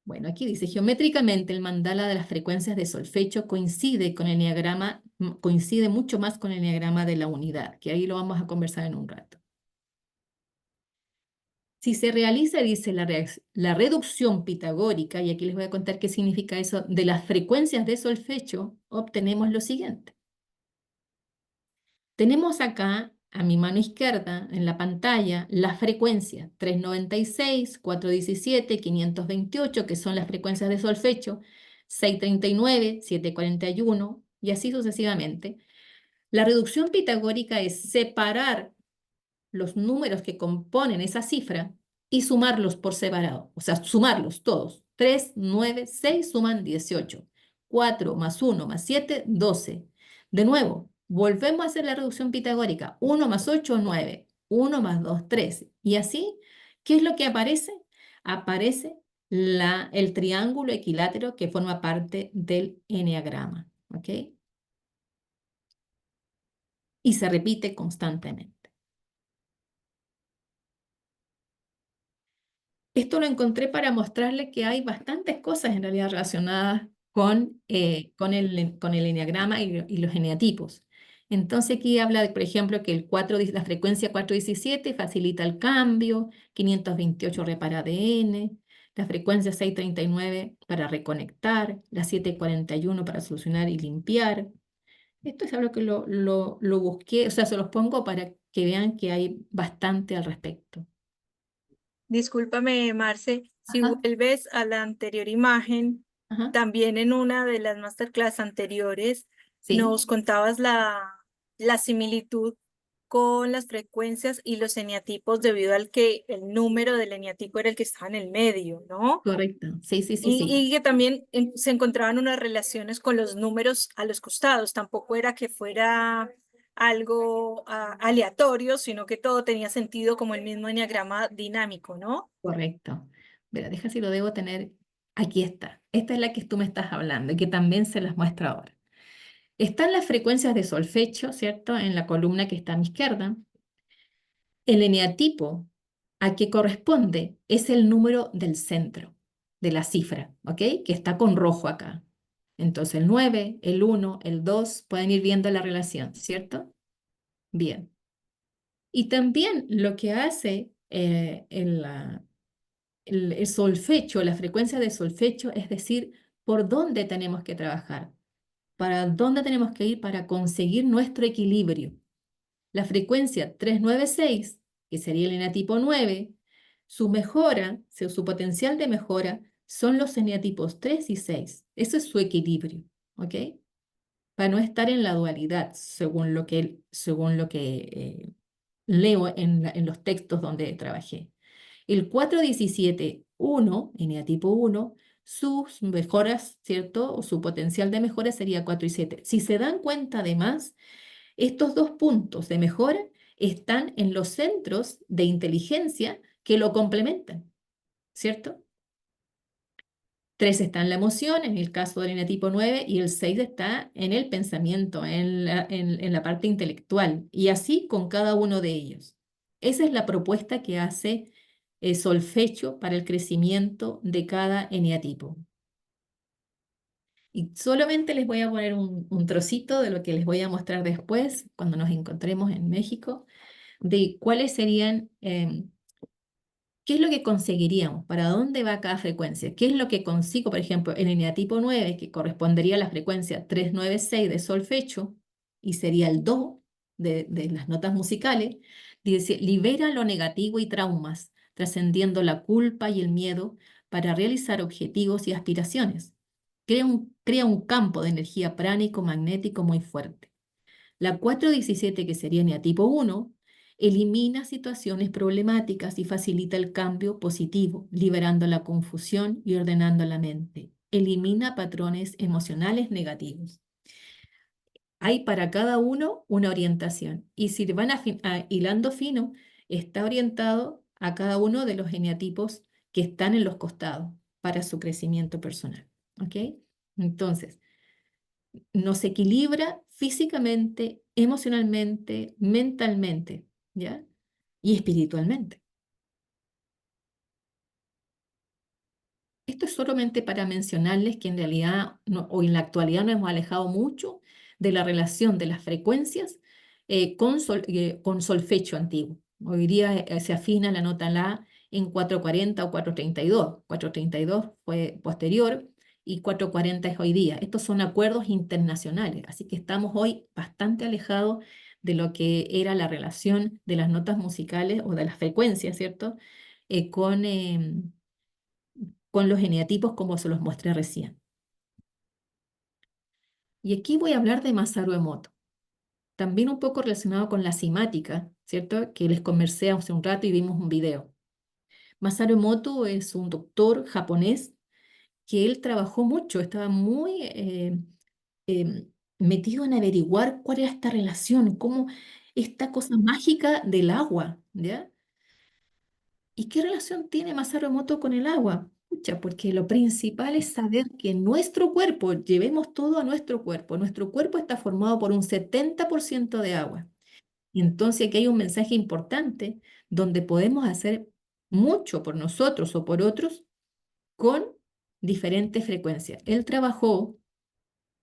Bueno, aquí dice, geométricamente el mandala de las frecuencias de solfeggio coincide con el eneagrama, coincide mucho más con el eneagrama de la unidad, que ahí lo vamos a conversar en un rato. Si se realiza, dice, la reducción pitagórica, y aquí les voy a contar qué significa eso, de las frecuencias de solfeggio, obtenemos lo siguiente. Tenemos acá, a mi mano izquierda, en la pantalla, las frecuencias 396, 417, 528, que son las frecuencias de solfeggio, 639, 741, y así sucesivamente. La reducción pitagórica es separar los números que componen esa cifra y sumarlos por separado, o sea, sumarlos todos. 3, 9, 6 suman 18. 4 más 1 más 7, 12. De nuevo, volvemos a hacer la reducción pitagórica. 1 más 8, 9. 1 más 2, 3. Y así, ¿qué es lo que aparece? aparece el triángulo equilátero que forma parte del eneagrama, ¿ok? Y se repite constantemente. Esto lo encontré para mostrarle que hay bastantes cosas en realidad relacionadas con el eneagrama y los eneatipos. Entonces aquí habla, por ejemplo, que la frecuencia 417 facilita el cambio, 528 repara ADN, la frecuencia 639 para reconectar, la 741 para solucionar y limpiar. Esto es algo que lo busqué, o sea, se los pongo para que vean que hay bastante al respecto. Discúlpame, Marce, si Ajá, vuelves a la anterior imagen, ajá, también en una de las masterclass anteriores sí. nos contabas la similitud con las frecuencias y los eneatipos debido al que el número del eneatipo era el que estaba en el medio, ¿no? Correcto, sí, sí, sí, sí. Y que también se encontraban unas relaciones con los números a los costados, tampoco era que fuera algo aleatorio, sino que todo tenía sentido como el mismo eneagrama dinámico, ¿no? Correcto. Mira, deja si lo debo tener. Aquí está. Esta es la que tú me estás hablando y que también se las muestro ahora. Están las frecuencias de solfecho, ¿cierto? En la columna que está a mi izquierda. El eneatipo a que corresponde es el número del centro de la cifra, ¿ok? Que está con rojo acá. Entonces el 9, el 1, el 2, pueden ir viendo la relación, ¿cierto? Bien. Y también lo que hace el solfecho, la frecuencia de solfecho, es decir, por dónde tenemos que trabajar, para dónde tenemos que ir para conseguir nuestro equilibrio. La frecuencia 396, que sería el eneatipo 9, su mejora, su potencial de mejora, son los eneatipos 3 y 6. Eso es su equilibrio, ¿ok? Para no estar en la dualidad, según lo que leo en los textos donde trabajé. El 417.1, eneatipo 1, sus mejoras, ¿cierto? O su potencial de mejora sería 4 y 7. Si se dan cuenta además, estos dos puntos de mejora están en los centros de inteligencia que lo complementan, ¿cierto? 3 está en la emoción, en el caso del eneatipo 9, y el 6 está en el pensamiento, en la parte intelectual, y así con cada uno de ellos. Esa es la propuesta que hace Solfecho para el crecimiento de cada eneatipo. Y solamente les voy a poner un trocito de lo que les voy a mostrar después, cuando nos encontremos en México, de cuáles serían ¿qué es lo que conseguiríamos? ¿Para dónde va cada frecuencia? ¿Qué es lo que consigo, por ejemplo, el eneatipo 9, que correspondería a la frecuencia 396 de solfecho, y sería el do de las notas musicales? Dice, libera lo negativo y traumas, trascendiendo la culpa y el miedo para realizar objetivos y aspiraciones. Crea un campo de energía pránico magnético muy fuerte. La 417, que sería eneatipo 1, elimina situaciones problemáticas y facilita el cambio positivo, liberando la confusión y ordenando la mente. Elimina patrones emocionales negativos. Hay para cada uno una orientación. Y si van hilando fino, está orientado a cada uno de los eneatipos que están en los costados para su crecimiento personal. ¿Ok? Entonces, nos equilibra físicamente, emocionalmente, mentalmente, ¿ya? Y espiritualmente. Esto es solamente para mencionarles que en realidad, o en la actualidad, nos hemos alejado mucho de la relación de las frecuencias con solfecho antiguo. Hoy día se afina la nota La en 440 o 432. 432 fue posterior y 440 es hoy día. Estos son acuerdos internacionales, así que estamos hoy bastante alejados de lo que era la relación de las notas musicales o de las frecuencias, ¿cierto? Con los eneatipos como se los mostré recién. Y aquí voy a hablar de Masaru Emoto, también un poco relacionado con la simática, ¿cierto? Que les conversé hace un rato y vimos un video. Masaru Emoto es un doctor japonés que él trabajó mucho, estaba muy eh, metido en averiguar cuál era esta relación, cómo esta cosa mágica del agua, ¿ya? ¿Y qué relación tiene Masaru Emoto con el agua? Pucha, porque lo principal es saber que nuestro cuerpo, llevemos todo a nuestro cuerpo está formado por un 70% de agua. Y entonces aquí hay un mensaje importante donde podemos hacer mucho por nosotros o por otros con diferentes frecuencias. Él trabajó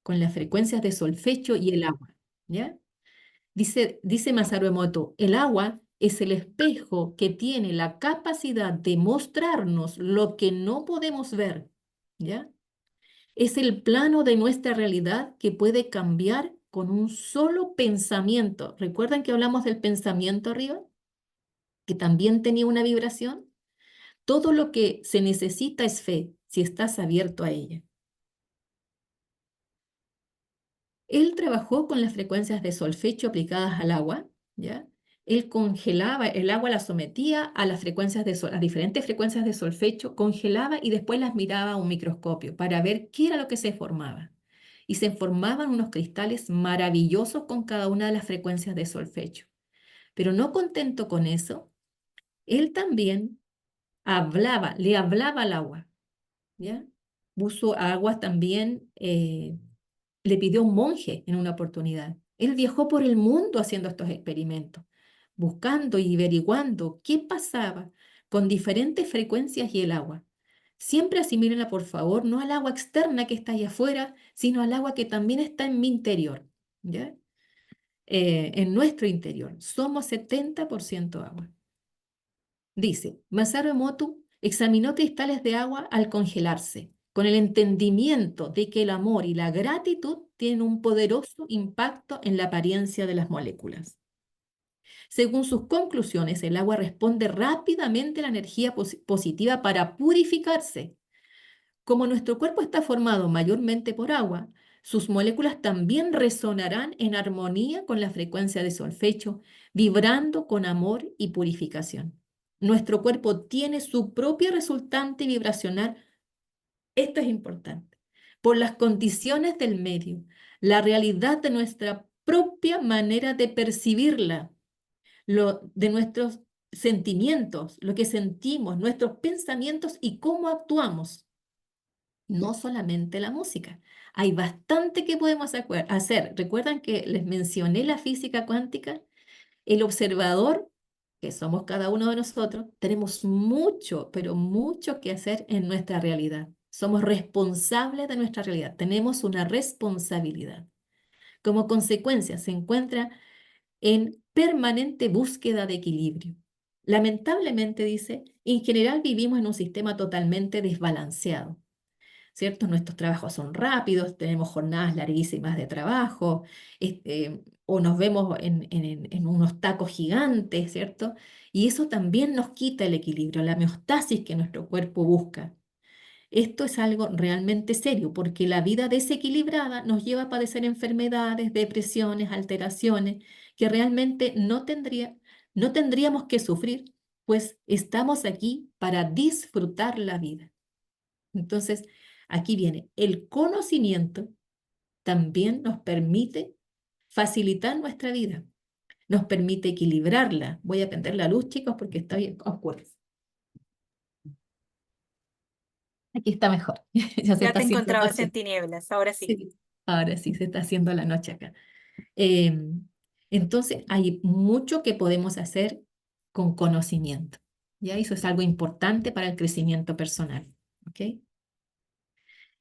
con las frecuencias de solfeggio y el agua, ¿ya? Dice Masaru Emoto, el agua es el espejo que tiene la capacidad de mostrarnos lo que no podemos ver, ¿ya? Es el plano de nuestra realidad que puede cambiar con un solo pensamiento. ¿Recuerdan que hablamos del pensamiento arriba? Que también tenía una vibración. Todo lo que se necesita es fe, si estás abierto a ella. Él trabajó con las frecuencias de solfeggio aplicadas al agua, ¿ya? Él congelaba, el agua la sometía a las frecuencias a diferentes frecuencias de solfeggio, congelaba y después las miraba a un microscopio para ver qué era lo que se formaba. Y se formaban unos cristales maravillosos con cada una de las frecuencias de solfeggio. Pero no contento con eso, él también le hablaba al agua, ¿ya? Puso aguas también, le pidió a un monje en una oportunidad. Él viajó por el mundo haciendo estos experimentos, buscando y averiguando qué pasaba con diferentes frecuencias y el agua. Siempre asimílenla, por favor, no al agua externa que está allá afuera, sino al agua que también está en mi interior, ¿ya? En nuestro interior. Somos 70% agua. Dice, Masaru Emoto examinó cristales de agua al congelarse, con el entendimiento de que el amor y la gratitud tienen un poderoso impacto en la apariencia de las moléculas. Según sus conclusiones, el agua responde rápidamente a la energía positiva para purificarse. Como nuestro cuerpo está formado mayormente por agua, sus moléculas también resonarán en armonía con la frecuencia de solfeggio, vibrando con amor y purificación. Nuestro cuerpo tiene su propia resultante vibracional. Esto es importante. Por las condiciones del medio, la realidad de nuestra propia manera de percibirla, de nuestros sentimientos, lo que sentimos, nuestros pensamientos y cómo actuamos. No solamente la música. Hay bastante que podemos hacer. ¿Recuerdan que les mencioné la física cuántica? El observador, que somos cada uno de nosotros, tenemos mucho, pero mucho que hacer en nuestra realidad. Somos responsables de nuestra realidad. Tenemos una responsabilidad. Como consecuencia, se encuentra en permanente búsqueda de equilibrio. Lamentablemente, dice, en general vivimos en un sistema totalmente desbalanceado. ¿Cierto? Nuestros trabajos son rápidos, tenemos jornadas larguísimas de trabajo, o nos vemos en unos tacos gigantes, ¿cierto? Y eso también nos quita el equilibrio, la homeostasis que nuestro cuerpo busca. Esto es algo realmente serio, porque la vida desequilibrada nos lleva a padecer enfermedades, depresiones, alteraciones, que realmente no tendríamos que sufrir, pues estamos aquí para disfrutar la vida. Entonces, aquí viene, el conocimiento también nos permite facilitar nuestra vida, nos permite equilibrarla. Voy a prender la luz, chicos, porque está bien oscuro. Aquí está mejor. Ya se Ya está te haciendo encontrabas en noche. tinieblas, ahora sí. Sí, ahora sí, se está haciendo la noche acá. Entonces, hay mucho que podemos hacer con conocimiento. ¿Ya? Eso es algo importante para el crecimiento personal. ¿Ok?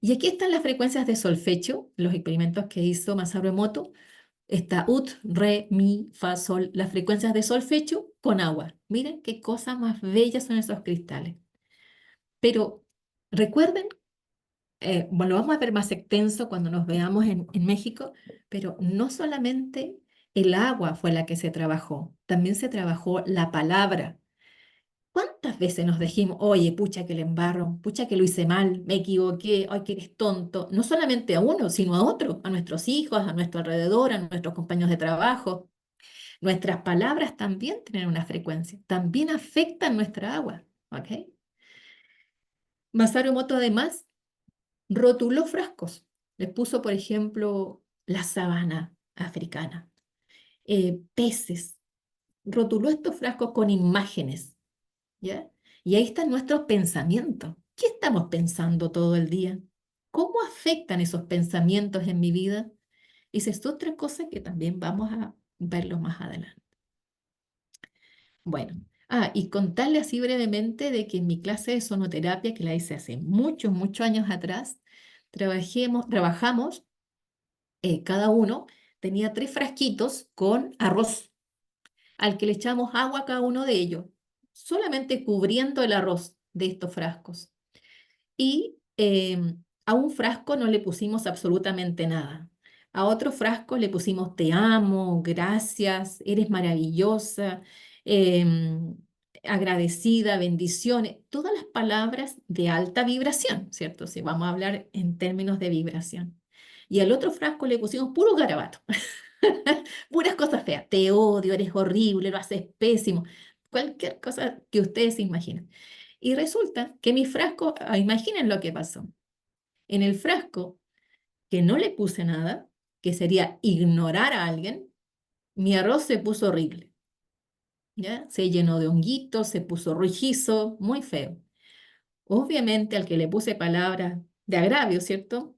Y aquí están las frecuencias de solfeggio, los experimentos que hizo Masaru Emoto. Está ut, re, mi, fa, sol, las frecuencias de solfeggio con agua. Miren qué cosas más bellas son esos cristales. Pero recuerden, bueno, lo vamos a ver más extenso cuando nos veamos en México, pero no solamente el agua fue la que se trabajó, también se trabajó la palabra. ¿Cuántas veces nos dijimos, oye, pucha que le embarro, pucha que lo hice mal, me equivoqué, ay, que eres tonto? No solamente a uno, sino a otro, a nuestros hijos, a nuestro alrededor, a nuestros compañeros de trabajo. Nuestras palabras también tienen una frecuencia, también afectan nuestra agua, ¿ok? Masaru Emoto además rotuló frascos. Les puso, por ejemplo, la sabana africana, peces. Rotuló estos frascos con imágenes, ¿ya? Y ahí están nuestros pensamientos. ¿Qué estamos pensando todo el día? ¿Cómo afectan esos pensamientos en mi vida? Esa es otra cosa que también vamos a verlo más adelante. Bueno, y contarle así brevemente de que en mi clase de sonoterapia, que la hice hace muchos, muchos años atrás, trabajamos, cada uno tenía 3 frasquitos con arroz, al que le echamos agua a cada uno de ellos, solamente cubriendo el arroz de estos frascos. Y a un frasco no le pusimos absolutamente nada. A otro frasco le pusimos te amo, gracias, eres maravillosa, em, agradecida, bendiciones, todas las palabras de alta vibración, ¿cierto? Si vamos a hablar en términos de vibración. Y al otro frasco le pusimos puro garabato, puras cosas feas, te odio, eres horrible, lo haces pésimo, cualquier cosa que ustedes se imaginen. Y resulta que mi frasco, imaginen lo que pasó. En el frasco que no le puse nada, que sería ignorar a alguien, mi arroz se puso horrible, ¿ya? Se llenó de honguitos, se puso rojizo, muy feo. Obviamente al que le puse palabras de agravio, ¿cierto?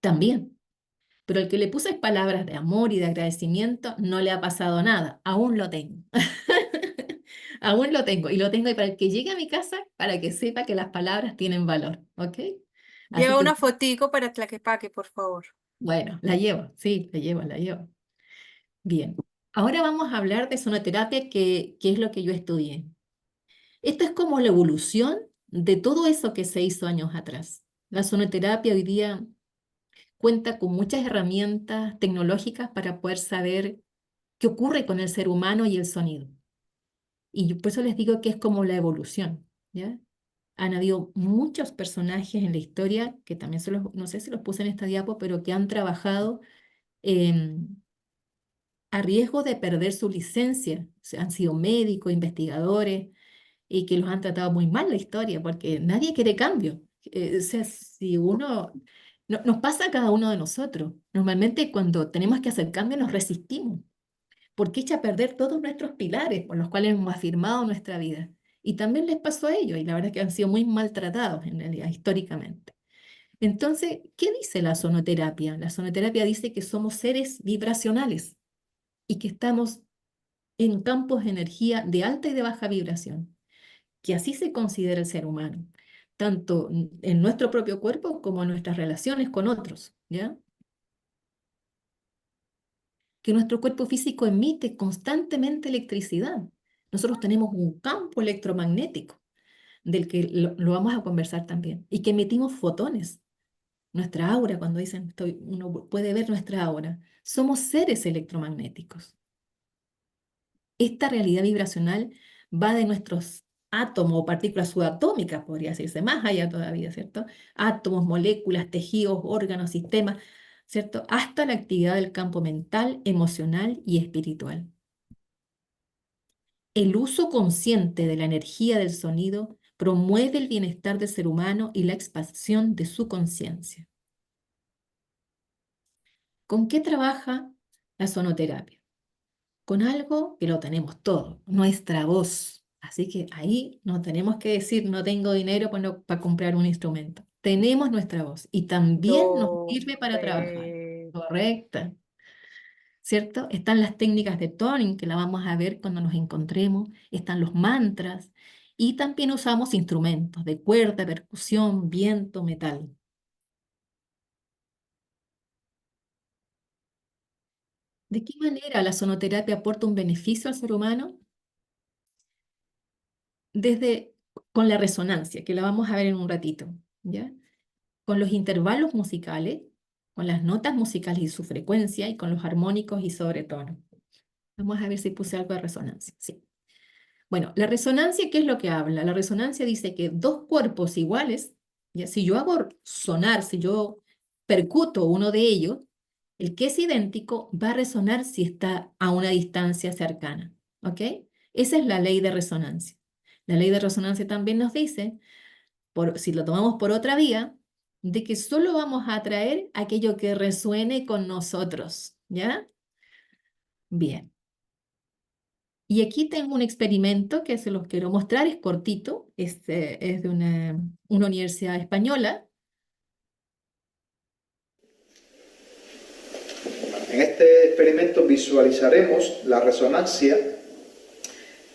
También. Pero al que le puse palabras de amor y de agradecimiento, no le ha pasado nada. Aún lo tengo. Aún lo tengo. Y lo tengo ahí para el que llegue a mi casa, para que sepa que las palabras tienen valor. ¿Ok? Así Lleva que, una fotico para Tlaquepaque, por favor. bueno, la llevo. Sí, la llevo, la llevo. Bien. Ahora vamos a hablar de sonoterapia, que es lo que yo estudié. Esto es como la evolución de todo eso que se hizo años atrás. La sonoterapia hoy día cuenta con muchas herramientas tecnológicas para poder saber qué ocurre con el ser humano y el sonido. Y por eso les digo que es como la evolución, ¿ya? Han habido muchos personajes en la historia, que también no sé si los puse en esta diapo, pero que han trabajado a riesgo de perder su licencia. O sea, han sido médicos, investigadores, y que los han tratado muy mal la historia, porque nadie quiere cambio. O sea, si uno... nos pasa a cada uno de nosotros. Normalmente cuando tenemos que hacer cambio nos resistimos, porque echa a perder todos nuestros pilares por los cuales hemos afirmado nuestra vida. Y también les pasó a ellos, y la verdad es que han sido muy maltratados en realidad, históricamente. Entonces, ¿qué dice la sonoterapia? La sonoterapia dice que somos seres vibracionales y que estamos en campos de energía de alta y de baja vibración, que así se considera el ser humano, tanto en nuestro propio cuerpo como en nuestras relaciones con otros, ¿ya? Que nuestro cuerpo físico emite constantemente electricidad. Nosotros tenemos un campo electromagnético del que lo vamos a conversar también, y que emitimos fotones. Nuestra aura, cuando dicen, uno puede ver nuestra aura, somos seres electromagnéticos. Esta realidad vibracional va de nuestros átomos o partículas subatómicas, podría decirse, más allá todavía, ¿cierto? Átomos, moléculas, tejidos, órganos, sistemas, ¿cierto? Hasta la actividad del campo mental, emocional y espiritual. El uso consciente de la energía del sonido promueve el bienestar del ser humano y la expansión de su conciencia. ¿Con qué trabaja la sonoterapia? Con algo que lo tenemos todo, nuestra voz. Así que ahí no tenemos que decir no tengo dinero para comprar un instrumento. Tenemos nuestra voz y también nos sirve para trabajar. Perfecto. Correcta, ¿cierto? Están las técnicas de toning que la vamos a ver cuando nos encontremos, están los mantras y también usamos instrumentos de cuerda, percusión, viento, metal. ¿De qué manera la sonoterapia aporta un beneficio al ser humano? Desde con la resonancia, que la vamos a ver en un ratito, ¿ya? Con los intervalos musicales, con las notas musicales y su frecuencia, y con los armónicos y sobretonos. Vamos a ver si puse algo de resonancia. Sí. Bueno, la resonancia, ¿qué es lo que habla? La resonancia dice que dos cuerpos iguales, ¿ya? Si yo hago sonar, si yo percuto uno de ellos, el que es idéntico va a resonar si está a una distancia cercana, ¿ok? Esa es la ley de resonancia. La ley de resonancia también nos dice, si lo tomamos por otra vía, de que solo vamos a atraer aquello que resuene con nosotros, ¿ya? Bien. Y aquí tengo un experimento que se los quiero mostrar, es cortito, es de una universidad española. En este experimento visualizaremos la resonancia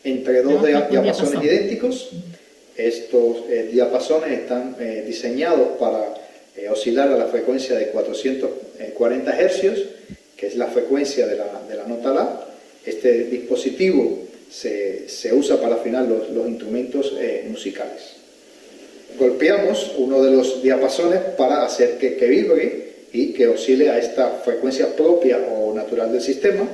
entre dos Trabaja con diapasones diapasón. idénticos. Estos diapasones están diseñados para oscilar a la frecuencia de 440 hercios, que es la frecuencia de la nota La. Este dispositivo se usa para afinar los instrumentos musicales. Golpeamos uno de los diapasones para hacer que vibre y que oscile a esta frecuencia propia o natural del sistema.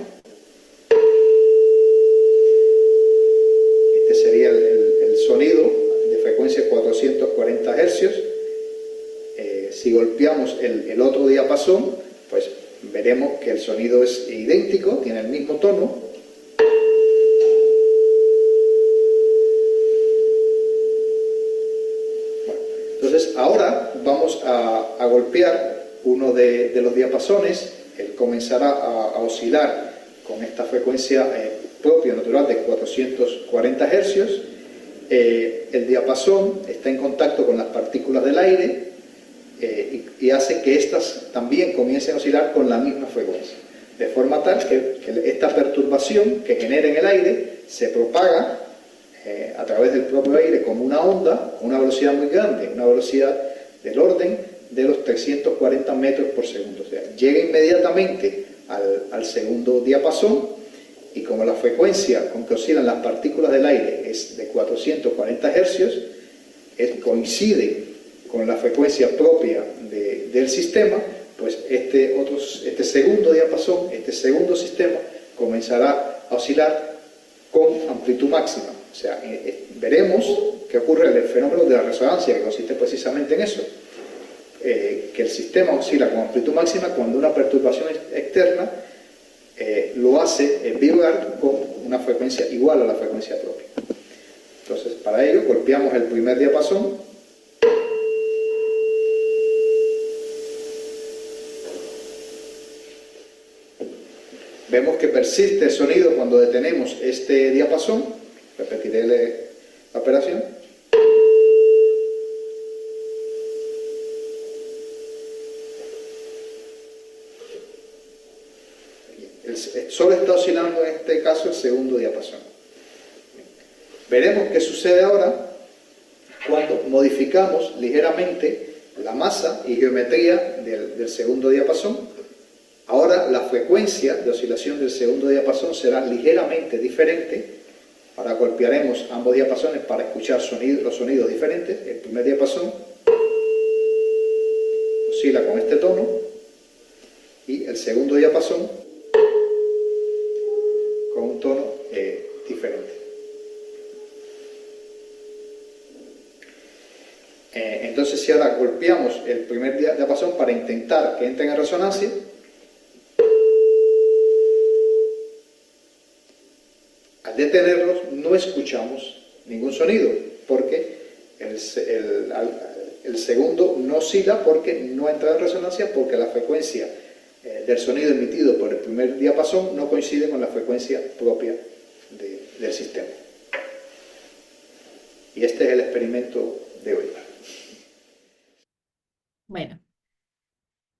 Este sería el sonido de frecuencia 440 hercios. Si golpeamos el otro diapasón, pues veremos que el sonido es idéntico, tiene el mismo tono. Bueno, entonces ahora vamos a golpear uno de los diapasones. Él comenzará a oscilar con esta frecuencia propia natural de 440 hercios. El diapasón está en contacto con las partículas del aire y hace que éstas también comiencen a oscilar con la misma frecuencia, de forma tal que esta perturbación que genera en el aire se propaga a través del propio aire como una onda, con una velocidad muy grande, una velocidad del orden de los 340 metros por segundo. O sea, llega inmediatamente al segundo diapasón, y como la frecuencia con que oscilan las partículas del aire es de 440 hercios, coincide con la frecuencia propia del sistema, pues este segundo diapasón, este segundo sistema, comenzará a oscilar con amplitud máxima. O sea, veremos que ocurre el fenómeno de la resonancia, que consiste precisamente en eso, que el sistema oscila con amplitud máxima cuando una perturbación externa lo hace vibrar con una frecuencia igual a la frecuencia propia. Entonces, para ello, golpeamos el primer diapasón. Vemos que persiste el sonido cuando detenemos este diapasón. Repetiré la operación. Solo está oscilando en este caso el segundo diapasón. Veremos qué sucede ahora cuando modificamos ligeramente la masa y geometría del segundo diapasón. Ahora la frecuencia de oscilación del segundo diapasón será ligeramente diferente. Ahora golpearemos ambos diapasones para escuchar los sonidos diferentes. El primer diapasón oscila con este tono y el segundo diapasón con un tono diferente. Entonces, si ahora golpeamos el primer diapasón para intentar que entre en resonancia, al detenerlos no escuchamos ningún sonido, porque el segundo no oscila porque no entra en resonancia, porque la frecuencia del sonido emitido por el primer diapasón no coincide con la frecuencia propia del sistema. Y este es el experimento de hoy. Bueno,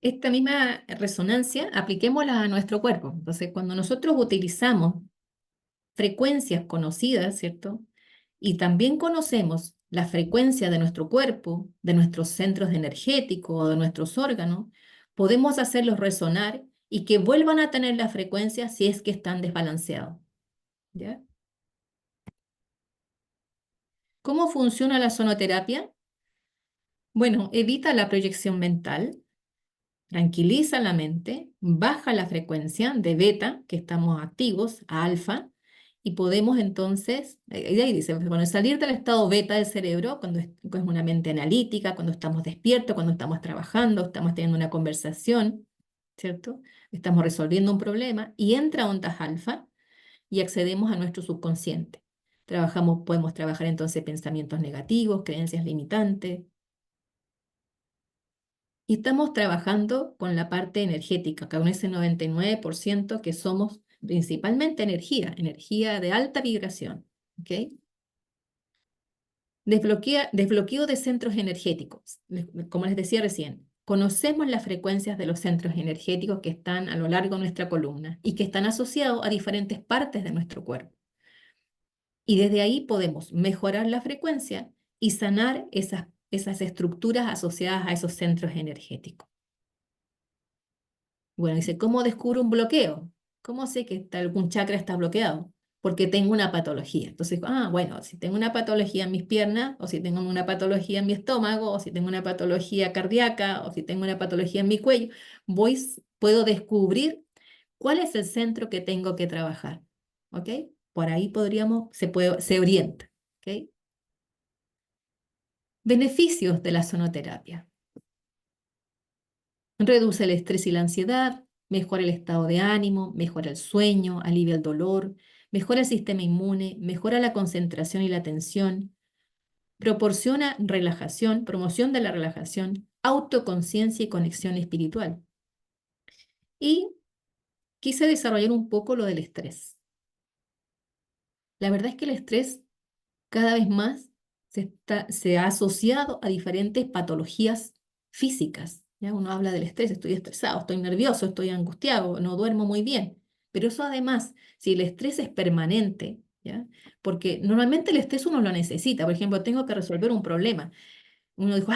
esta misma resonancia apliquémosla a nuestro cuerpo. Entonces, cuando nosotros utilizamos frecuencias conocidas, ¿cierto? Y también conocemos la frecuencia de nuestro cuerpo, de nuestros centros energéticos o de nuestros órganos, podemos hacerlos resonar y que vuelvan a tener la frecuencia si es que están desbalanceados. ¿Ya? ¿Cómo funciona la sonoterapia? Bueno, evita la proyección mental, tranquiliza la mente, baja la frecuencia de beta, que estamos activos, a alfa, y podemos entonces, ahí dice, bueno, salir del estado beta del cerebro, cuando es una mente analítica, cuando estamos despiertos, cuando estamos trabajando, estamos teniendo una conversación, ¿cierto? Estamos resolviendo un problema, y entra ondas alfa, y accedemos a nuestro subconsciente. Podemos trabajar entonces pensamientos negativos, creencias limitantes, y estamos trabajando con la parte energética, con ese 99% que somos principalmente energía de alta vibración. ¿Ok? Desbloqueo de centros energéticos. Como les decía recién, conocemos las frecuencias de los centros energéticos que están a lo largo de nuestra columna y que están asociados a diferentes partes de nuestro cuerpo. Y desde ahí podemos mejorar la frecuencia y sanar esas estructuras asociadas a esos centros energéticos. Bueno, dice, ¿cómo descubro un bloqueo? ¿Cómo sé que algún chakra está bloqueado? Porque tengo una patología. Entonces, bueno, si tengo una patología en mis piernas, o si tengo una patología en mi estómago, o si tengo una patología cardíaca, o si tengo una patología en mi cuello, puedo descubrir cuál es el centro que tengo que trabajar. ¿Ok? Por ahí se orienta. ¿Ok? Beneficios de la sonoterapia. Reduce el estrés y la ansiedad, mejora el estado de ánimo, mejora el sueño, alivia el dolor, mejora el sistema inmune, mejora la concentración y la atención, proporciona relajación, promoción de la relajación, autoconciencia y conexión espiritual. Y quise desarrollar un poco lo del estrés. La verdad es que el estrés cada vez más se ha asociado a diferentes patologías físicas. ¿Ya? Uno habla del estrés, estoy estresado, estoy nervioso, estoy angustiado, no duermo muy bien. Pero eso además, si el estrés es permanente, ¿ya? Porque normalmente el estrés uno lo necesita. Por ejemplo, tengo que resolver un problema. Uno dijo,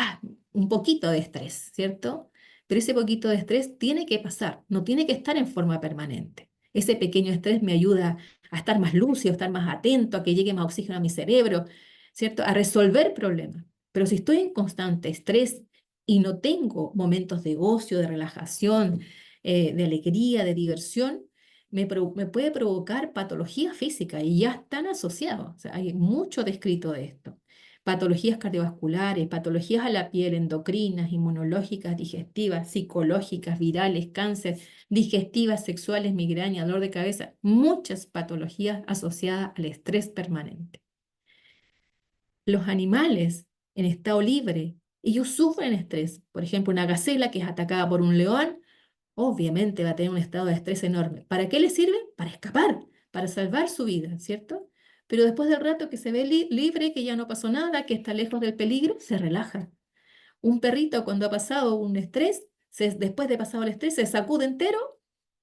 un poquito de estrés, ¿cierto? Pero ese poquito de estrés tiene que pasar, no tiene que estar en forma permanente. Ese pequeño estrés me ayuda a estar más lúcido, a estar más atento, a que llegue más oxígeno a mi cerebro, ¿cierto? A resolver problemas. Pero si estoy en constante estrés y no tengo momentos de ocio, de relajación, de alegría, de diversión, me puede provocar patologías físicas y ya están asociados. O sea, hay mucho descrito de esto. Patologías cardiovasculares, patologías a la piel, endocrinas, inmunológicas, digestivas, psicológicas, virales, cáncer, digestivas, sexuales, migraña, dolor de cabeza, muchas patologías asociadas al estrés permanente. Los animales en estado libre, ellos sufren estrés. Por ejemplo, una gacela que es atacada por un león, obviamente va a tener un estado de estrés enorme. ¿Para qué le sirve? Para escapar, para salvar su vida, ¿cierto? Pero después del rato que se ve libre, que ya no pasó nada, que está lejos del peligro, se relaja. Un perrito cuando ha pasado un estrés, después de pasado el estrés, se sacude entero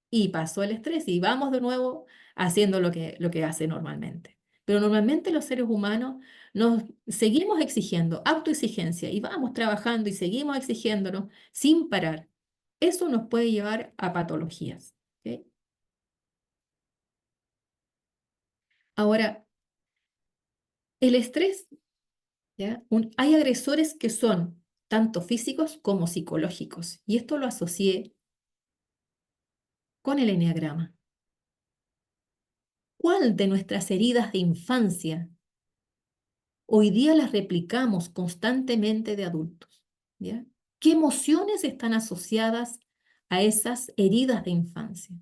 y pasó el estrés y vamos de nuevo haciendo lo que hace normalmente. Pero normalmente los seres humanos nos seguimos exigiendo, autoexigencia, y vamos trabajando y seguimos exigiéndonos sin parar. Eso nos puede llevar a patologías. ¿Ok? Ahora, el estrés, ¿ya? Hay agresores que son tanto físicos como psicológicos, y esto lo asocié con el eneagrama. ¿Cuál de nuestras heridas de infancia hoy día las replicamos constantemente de adultos? ¿Ya? ¿Qué emociones están asociadas a esas heridas de infancia?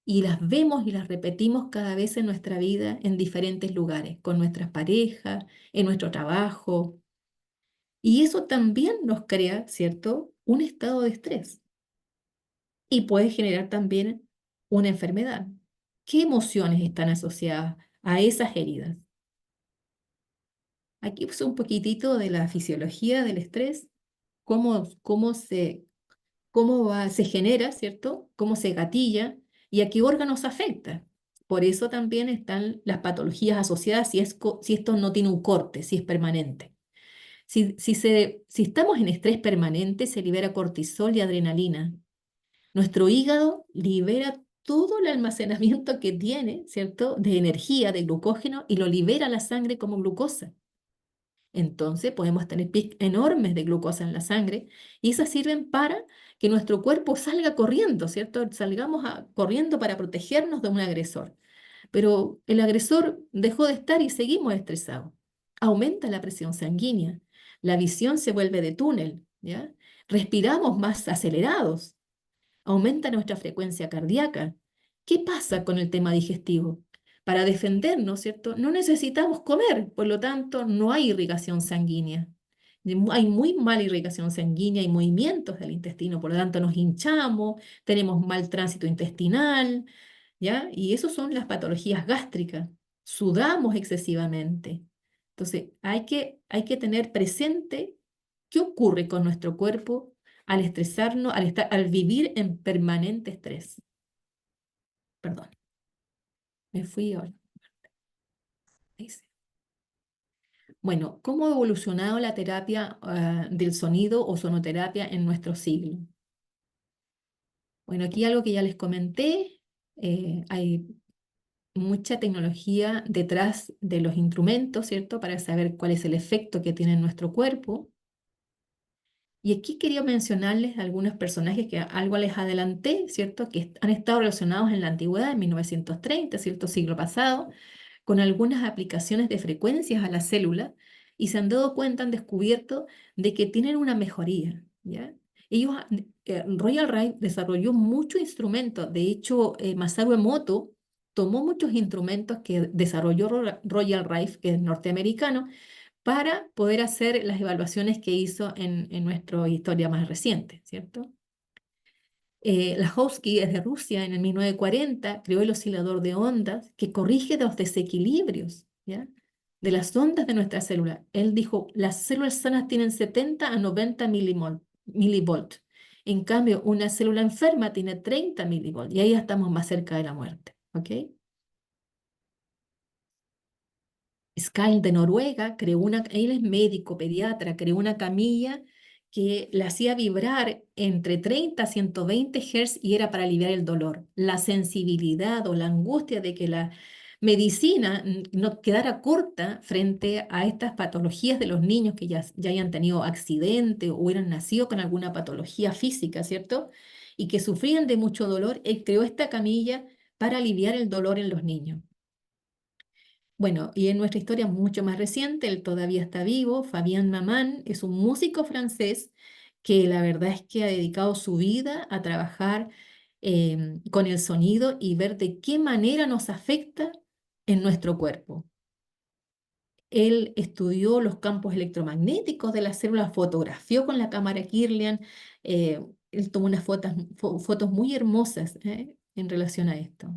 Y las vemos y las repetimos cada vez en nuestra vida en diferentes lugares, con nuestras parejas, en nuestro trabajo. Y eso también nos crea, ¿cierto?, un estado de estrés. Y puede generar también una enfermedad. ¿Qué emociones están asociadas a esas heridas? Aquí puse un poquitito de la fisiología del estrés, se genera, ¿cierto? Cómo se gatilla y a qué órganos afecta. Por eso también están las patologías asociadas si esto no tiene un corte, si es permanente. Si estamos en estrés permanente, se libera cortisol y adrenalina. Nuestro hígado libera todo el almacenamiento que tiene, ¿cierto?, de energía, de glucógeno, y lo libera a la sangre como glucosa. Entonces podemos tener picos enormes de glucosa en la sangre y esas sirven para que nuestro cuerpo salga corriendo, ¿cierto? Salgamos corriendo para protegernos de un agresor. Pero el agresor dejó de estar y seguimos estresados. Aumenta la presión sanguínea, la visión se vuelve de túnel, ¿ya? Respiramos más acelerados, aumenta nuestra frecuencia cardíaca. ¿Qué pasa con el tema digestivo? Para defendernos, ¿cierto? No necesitamos comer, por lo tanto, no hay irrigación sanguínea. Hay muy mala irrigación sanguínea y movimientos del intestino, por lo tanto, nos hinchamos, tenemos mal tránsito intestinal, ¿ya? Y eso son las patologías gástricas. Sudamos excesivamente. Entonces, hay que tener presente qué ocurre con nuestro cuerpo al estresarnos, al vivir en permanente estrés. Perdón, me fui ahora. Ahí sí. Bueno, ¿cómo ha evolucionado la terapia del sonido o sonoterapia en nuestro siglo? Bueno, aquí algo que ya les comenté, hay mucha tecnología detrás de los instrumentos, ¿cierto? Para saber cuál es el efecto que tiene en nuestro cuerpo. Y aquí quería mencionarles algunos personajes que algo les adelanté, ¿cierto? Que han estado relacionados en la antigüedad, en 1930, ¿cierto? Siglo pasado, con algunas aplicaciones de frecuencias a la célula y se han dado cuenta, han descubierto de que tienen una mejoría, ¿ya? Ellos, Royal Rife desarrolló muchos instrumentos. De hecho, Masaru Emoto tomó muchos instrumentos que desarrolló Royal Rife, que es norteamericano, para poder hacer las evaluaciones que hizo en nuestra historia más reciente, ¿cierto? Lahovsky es de Rusia, en el 1940 creó el oscilador de ondas que corrige los desequilibrios, ¿ya? De las ondas de nuestra célula. Él dijo, las células sanas tienen 70 a 90 milivolt. En cambio, una célula enferma tiene 30 milivolt y ahí ya estamos más cerca de la muerte, ¿ok? Skál de Noruega creó él es médico, pediatra, creó una camilla que la hacía vibrar entre 30 a 120 Hz y era para aliviar el dolor. La sensibilidad o la angustia de que la medicina no quedara corta frente a estas patologías de los niños que ya hayan tenido accidente o hubieran nacido con alguna patología física, ¿cierto? Y que sufrían de mucho dolor, él creó esta camilla para aliviar el dolor en los niños. Bueno, y en nuestra historia mucho más reciente, él todavía está vivo, Fabien Maman es un músico francés que la verdad es que ha dedicado su vida a trabajar con el sonido y ver de qué manera nos afecta en nuestro cuerpo. Él estudió los campos electromagnéticos de las células, fotografió con la cámara Kirlian, él tomó unas fotos muy hermosas en relación a esto.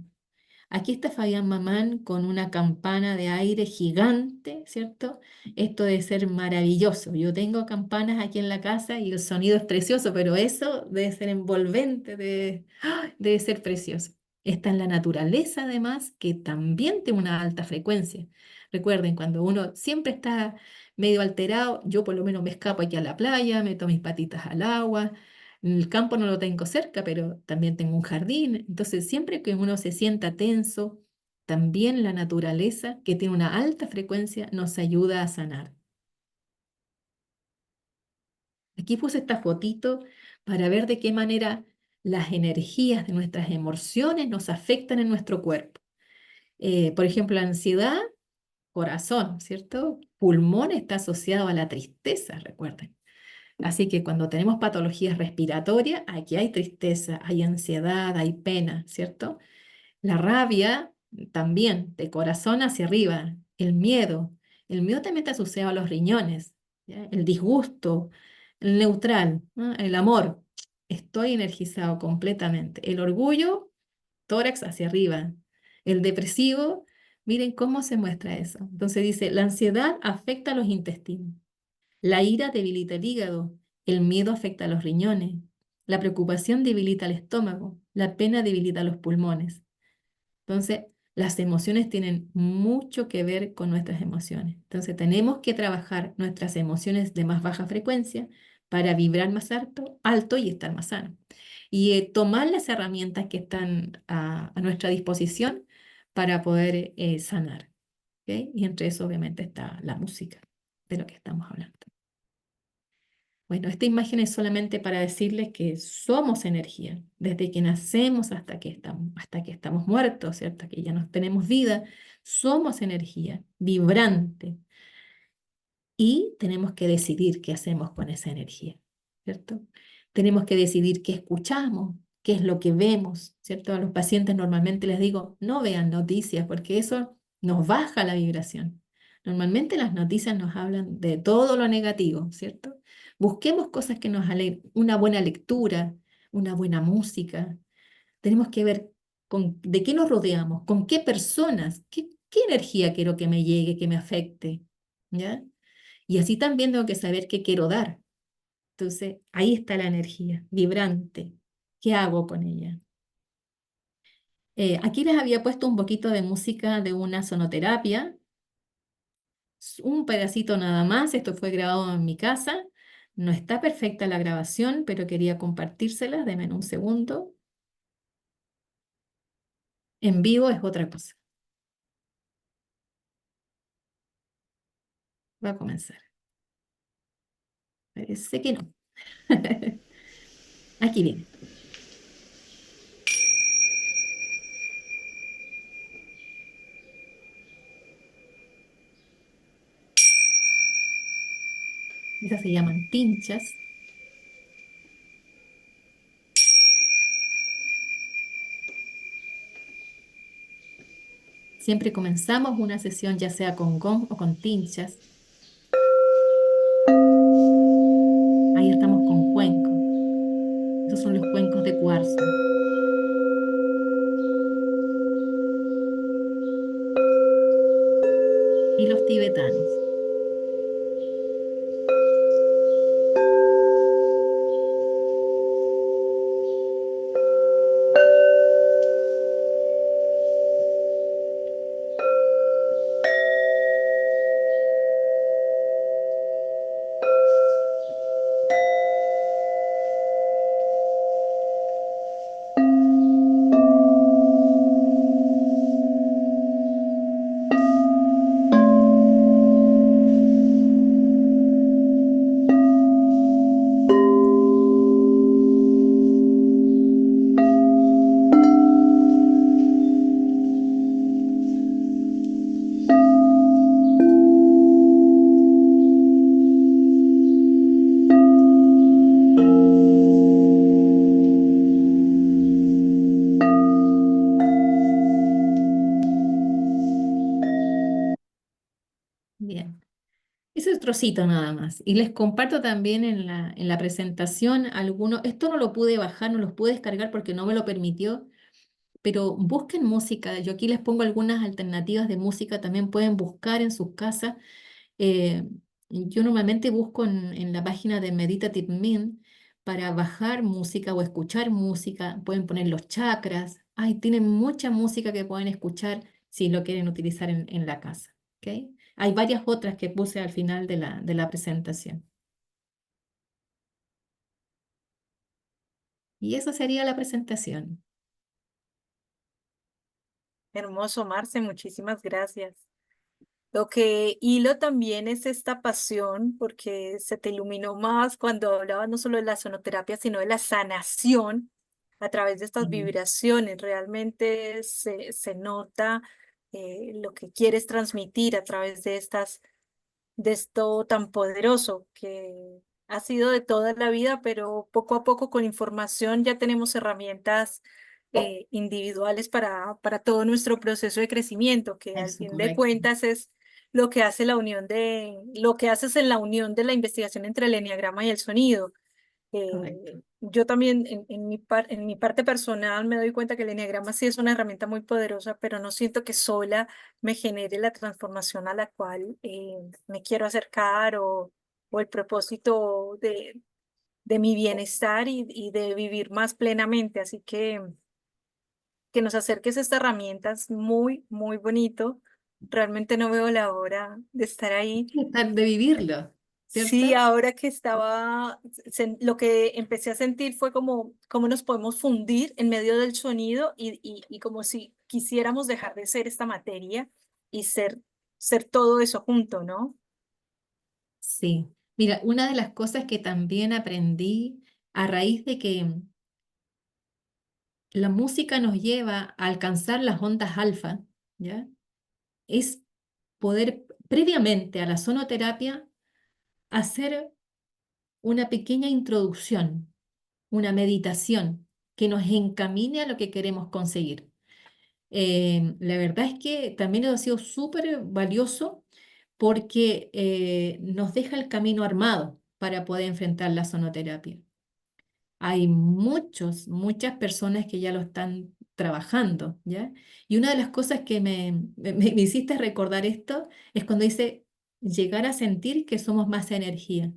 Aquí está Fabián Mamán con una campana de aire gigante, ¿cierto? Esto debe ser maravilloso. Yo tengo campanas aquí en la casa y el sonido es precioso, pero eso debe ser envolvente, debe ser precioso. Está en la naturaleza, además, que también tiene una alta frecuencia. Recuerden, cuando uno siempre está medio alterado, yo por lo menos me escapo aquí a la playa, meto mis patitas al agua. El campo no lo tengo cerca, pero también tengo un jardín. Entonces, siempre que uno se sienta tenso, también la naturaleza, que tiene una alta frecuencia, nos ayuda a sanar. Aquí puse esta fotito para ver de qué manera las energías de nuestras emociones nos afectan en nuestro cuerpo. Por ejemplo, la ansiedad, corazón, ¿cierto? Pulmón está asociado a la tristeza, recuerden. Así que cuando tenemos patologías respiratorias, aquí hay tristeza, hay ansiedad, hay pena, ¿cierto? La rabia también, de corazón hacia arriba. El miedo también está asociado a los riñones, ¿ya? El disgusto, el neutral, ¿no? El amor, estoy energizado completamente. El orgullo, tórax hacia arriba. El depresivo, miren cómo se muestra eso. Entonces dice, la ansiedad afecta a los intestinos. La ira debilita el hígado, el miedo afecta a los riñones, la preocupación debilita el estómago, la pena debilita los pulmones. Entonces, las emociones tienen mucho que ver con nuestras emociones. Entonces, tenemos que trabajar nuestras emociones de más baja frecuencia para vibrar más alto y estar más sano. Y tomar las herramientas que están a nuestra disposición para poder sanar. ¿Ok? Y entre eso, obviamente, está la música, de lo que estamos hablando. Bueno, esta imagen es solamente para decirles que somos energía, desde que nacemos hasta que estamos muertos, ¿cierto? Que ya no tenemos vida, somos energía vibrante y tenemos que decidir qué hacemos con esa energía, ¿cierto? Tenemos que decidir qué escuchamos, qué es lo que vemos, ¿cierto? A los pacientes normalmente les digo, no vean noticias porque eso nos baja la vibración. Normalmente las noticias nos hablan de todo lo negativo, ¿cierto? Busquemos cosas que nos alegren, una buena lectura, una buena música. Tenemos que ver de qué nos rodeamos, con qué personas, qué energía quiero que me llegue, que me afecte, ¿ya? Y así también tengo que saber qué quiero dar. Entonces, ahí está la energía, vibrante. ¿Qué hago con ella? Aquí les había puesto un poquito de música de una sonoterapia, un pedacito nada más. Esto fue grabado en mi casa. No está perfecta la grabación, pero quería compartírselas. Denme un segundo. En vivo es otra cosa. Va a comenzar. Parece que no. Aquí viene. Esas se llaman tinchas. Siempre comenzamos una sesión ya sea con gong o con tinchas. Ahí estamos con cuencos. Esos son los cuencos de cuarzo. Y los tibetanos. Bien. Ese es trocito nada más. Y les comparto también en la presentación algunos, esto no lo pude bajar, no los pude descargar porque no me lo permitió, pero busquen música. Yo aquí les pongo algunas alternativas de música, también pueden buscar en sus casas. Eh, yo normalmente busco en la página de Meditative Mind para bajar música o escuchar música. Pueden poner los chakras. Ay, tienen mucha música que pueden escuchar si lo quieren utilizar en la casa. ¿Ok? Hay varias otras que puse al final de la presentación. Y eso sería la presentación. Hermoso, Marce, muchísimas gracias. Lo que hilo también es esta pasión, porque se te iluminó más cuando hablabas no solo de la sonoterapia, sino de la sanación a través de estas Mm. vibraciones. Realmente se nota lo que quieres transmitir a través de de esto tan poderoso que ha sido de toda la vida, pero poco a poco con información ya tenemos herramientas individuales para todo nuestro proceso de crecimiento, que al Eso, fin de correcto. cuentas es lo que hace lo que haces en la unión de la investigación entre el eneagrama y el sonido. Correcto. Yo también en mi parte personal me doy cuenta que el eneagrama sí es una herramienta muy poderosa, pero no siento que sola me genere la transformación a la cual me quiero acercar o el propósito de mi bienestar y de vivir más plenamente. Así que nos acerques a esta herramienta es muy, muy bonito. Realmente no veo la hora de estar ahí. De vivirlo, Sí, ¿cierto? ahora que estaba, lo que empecé a sentir fue como cómo nos podemos fundir en medio del sonido y como si quisiéramos dejar de ser esta materia y ser todo eso junto, ¿no? Sí. Mira, una de las cosas que también aprendí a raíz de que la música nos lleva a alcanzar las ondas alfa, ¿ya? Es poder previamente a la sonoterapia hacer una pequeña introducción, una meditación que nos encamine a lo que queremos conseguir. La verdad es que también ha sido súper valioso porque nos deja el camino armado para poder enfrentar la sonoterapia. Hay muchas personas que ya lo están trabajando, ¿ya? Y una de las cosas que me hiciste recordar esto es cuando dice llegar a sentir que somos más energía.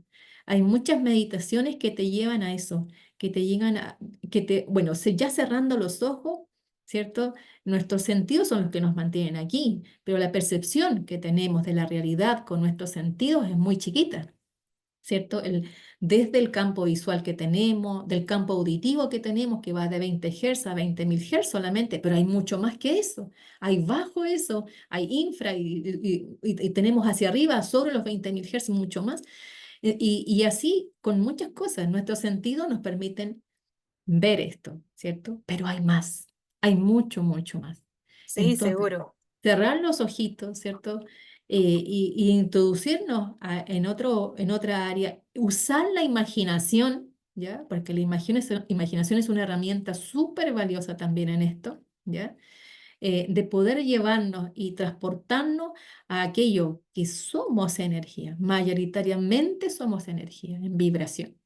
Hay muchas meditaciones que te llevan a eso, que te llegan a, bueno, ya cerrando los ojos, ¿cierto? Nuestros sentidos son los que nos mantienen aquí, pero la percepción que tenemos de la realidad con nuestros sentidos es muy chiquita, ¿cierto? Desde el campo visual que tenemos, del campo auditivo que tenemos, que va de 20 Hz a 20.000 Hz solamente, pero hay mucho más que eso. Hay bajo eso, hay infra y tenemos hacia arriba, sobre los 20.000 Hz, mucho más. Y así con muchas cosas, nuestros sentidos nos permiten ver esto, ¿cierto? Pero hay más, hay mucho, mucho más. Sí, Entonces, seguro. cerrar los ojitos, ¿cierto? Y introducirnos en otra área, usar la imaginación, ¿ya? Porque la imaginación es una herramienta súper valiosa también en esto, ¿ya? De poder llevarnos y transportarnos a aquello que somos energía, mayoritariamente somos energía en vibración.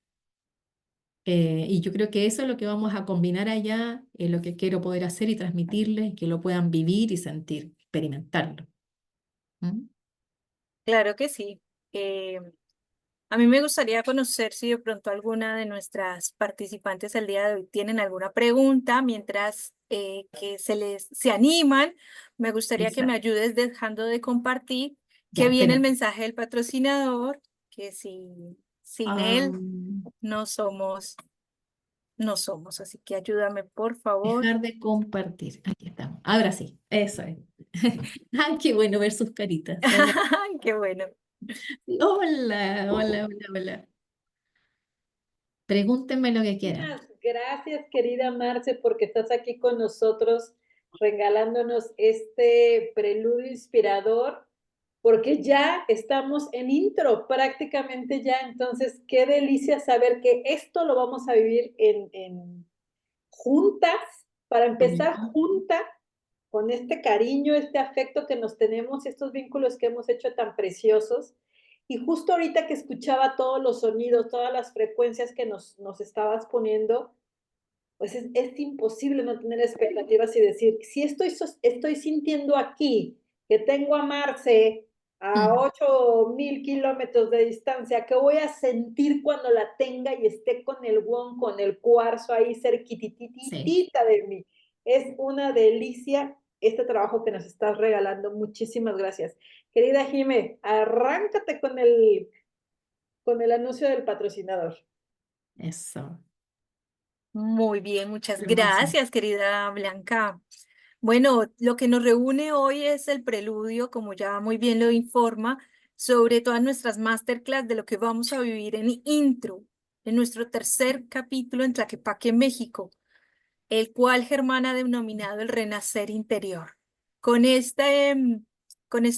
Y yo creo que eso es lo que vamos a combinar allá, es lo que quiero poder hacer y transmitirles, que lo puedan vivir y sentir, experimentarlo. ¿Mm? Claro que sí. A mí me gustaría conocer si de pronto alguna de nuestras participantes el día de hoy tienen alguna pregunta, mientras que se animan, me gustaría que me Exacto. ayudes dejando de compartir que Ya, viene el pero mensaje del patrocinador, que sin él no somos, así que ayúdame por favor. dejar de compartir. Aquí estamos. Ahora sí, eso es. Ay, qué bueno ver sus caritas. Hola, Ay, qué bueno. hola, hola, hola, hola. Pregúntenme lo que quieran. Muchas gracias, querida Marce, porque estás aquí con nosotros regalándonos este preludio inspirador, porque ya estamos en intro, prácticamente ya. Entonces, qué delicia saber que esto lo vamos a vivir en juntas, para empezar Ujú. juntas, con este cariño, este afecto que nos tenemos, estos vínculos que hemos hecho tan preciosos. Y justo ahorita que escuchaba todos los sonidos, todas las frecuencias que nos estabas poniendo, pues es imposible no tener expectativas y decir, si estoy sintiendo aquí que tengo a Marce a Mm, 8.000 kilómetros de distancia, ¿qué voy a sentir cuando la tenga y esté con el won, con el cuarzo ahí sí, cerquitititita de mí? Es una delicia este trabajo que nos estás regalando. Muchísimas gracias. Querida Jime, arráncate con el anuncio del patrocinador. eso. Muy bien, muchas Hermoso. gracias, querida Blanca. Bueno, lo que nos reúne hoy es el preludio, como ya muy bien lo informa, sobre todas nuestras masterclass de lo que vamos a vivir en Intro, en nuestro tercer capítulo en Tlaquepaque, México, el cual Germán ha denominado el Renacer Interior. Con esta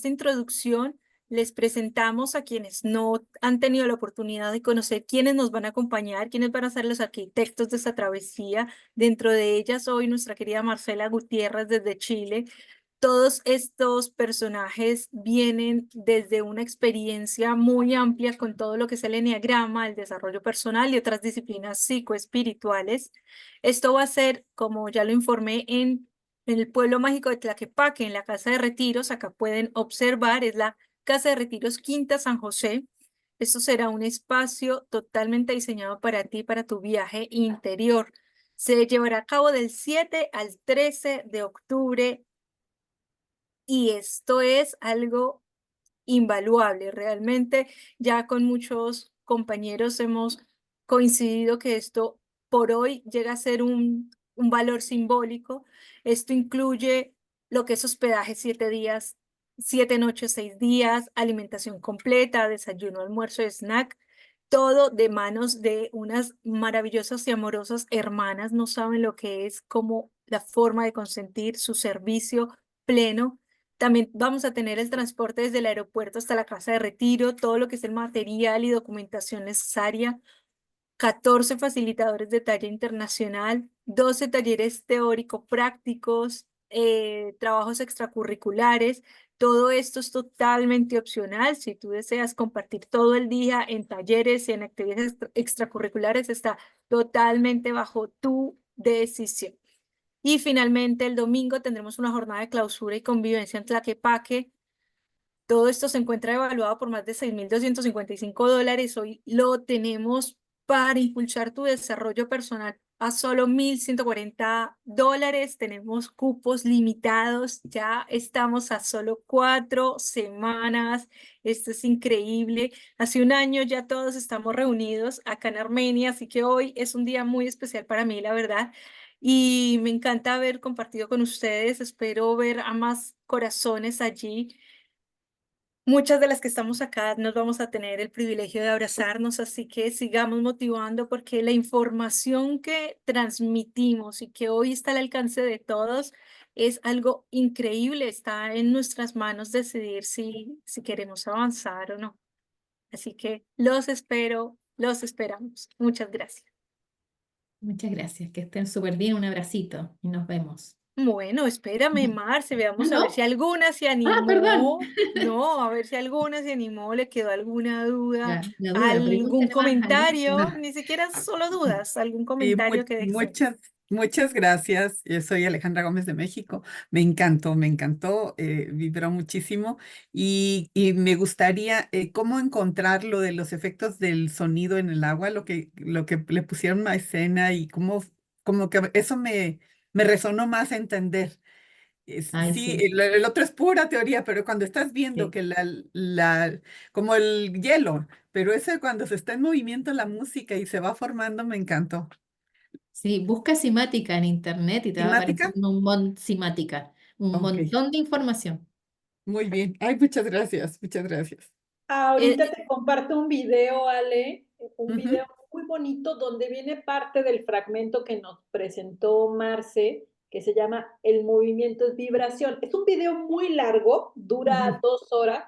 introducción les presentamos a quienes no han tenido la oportunidad de conocer quiénes nos van a acompañar, quiénes van a ser los arquitectos de esta travesía. Dentro de ellas hoy nuestra querida Marcela Gutiérrez desde Chile. Todos estos personajes vienen desde una experiencia muy amplia con todo lo que es el eneagrama, el desarrollo personal y otras disciplinas psicoespirituales. Esto va a ser, como ya lo informé, en el pueblo mágico de Tlaquepaque, en la Casa de Retiros. Acá pueden observar, es la Casa de Retiros Quinta San José. Esto será un espacio totalmente diseñado para ti, para tu viaje interior. Se llevará a cabo del 7 al 13 de octubre y esto es algo invaluable. Realmente ya con muchos compañeros hemos coincidido que esto por hoy llega a ser un valor simbólico. Esto incluye lo que es hospedaje 7 días, 7 noches, 6 días, alimentación completa, desayuno, almuerzo, snack, todo de manos de unas maravillosas y amorosas hermanas. No saben lo que es como la forma de consentir su servicio pleno. También vamos a tener el transporte desde el aeropuerto hasta la casa de retiro, todo lo que es el material y documentación necesaria, 14 facilitadores de talla internacional, 12 talleres teórico-prácticos, trabajos extracurriculares. Todo esto es totalmente opcional. Si tú deseas compartir todo el día en talleres y en actividades extracurriculares, está totalmente bajo tu decisión. Y finalmente el domingo tendremos una jornada de clausura y convivencia en Tlaquepaque. Todo esto se encuentra evaluado por más de $6.255. Hoy lo tenemos para impulsar tu desarrollo personal a solo $1.140. Tenemos cupos limitados. Ya estamos a solo 4 semanas. Esto es increíble. Hace un año ya todos estamos reunidos acá en Armenia, así que hoy es un día muy especial para mí, la verdad. Y me encanta haber compartido con ustedes. Espero ver a más corazones allí. Muchas de las que estamos acá nos vamos a tener el privilegio de abrazarnos, así que sigamos motivando porque la información que transmitimos y que hoy está al alcance de todos es algo increíble. Está en nuestras manos decidir si queremos avanzar o no. Así que los espero, los esperamos. Muchas gracias. Muchas gracias, que estén súper bien, un abracito y nos vemos. Bueno, espérame, Marce, veamos a ver ¿No? si alguna se Perdón. animó. No, a ver si alguna se animó, le quedó alguna duda, Ya, la duda, algún pregúntale más, comentario, Alicia. ni siquiera solo dudas, algún Sí, comentario que desee. muchas gracias. Yo soy Alejandra Gómez de México. Me encantó, vibró muchísimo y me gustaría cómo encontrar lo de los efectos del sonido en el agua, lo que le pusieron a escena y como que eso me resonó más a entender. Ay, Sí, sí, el otro es pura teoría, pero cuando estás viendo sí. que como el hielo, pero ese cuando se está en movimiento la música y se va formando, me encantó. Sí, busca Simática en internet y te va a aparecer ¿Temática? Simática, un Ok, montón de información. muy bien. Ay, muchas gracias, muchas gracias. Ahorita te comparto un video, Ale, un Ujú. video muy bonito donde viene parte del fragmento que nos presentó Marce, que se llama El movimiento es vibración. Es un video muy largo, dura Ujú. 2 horas,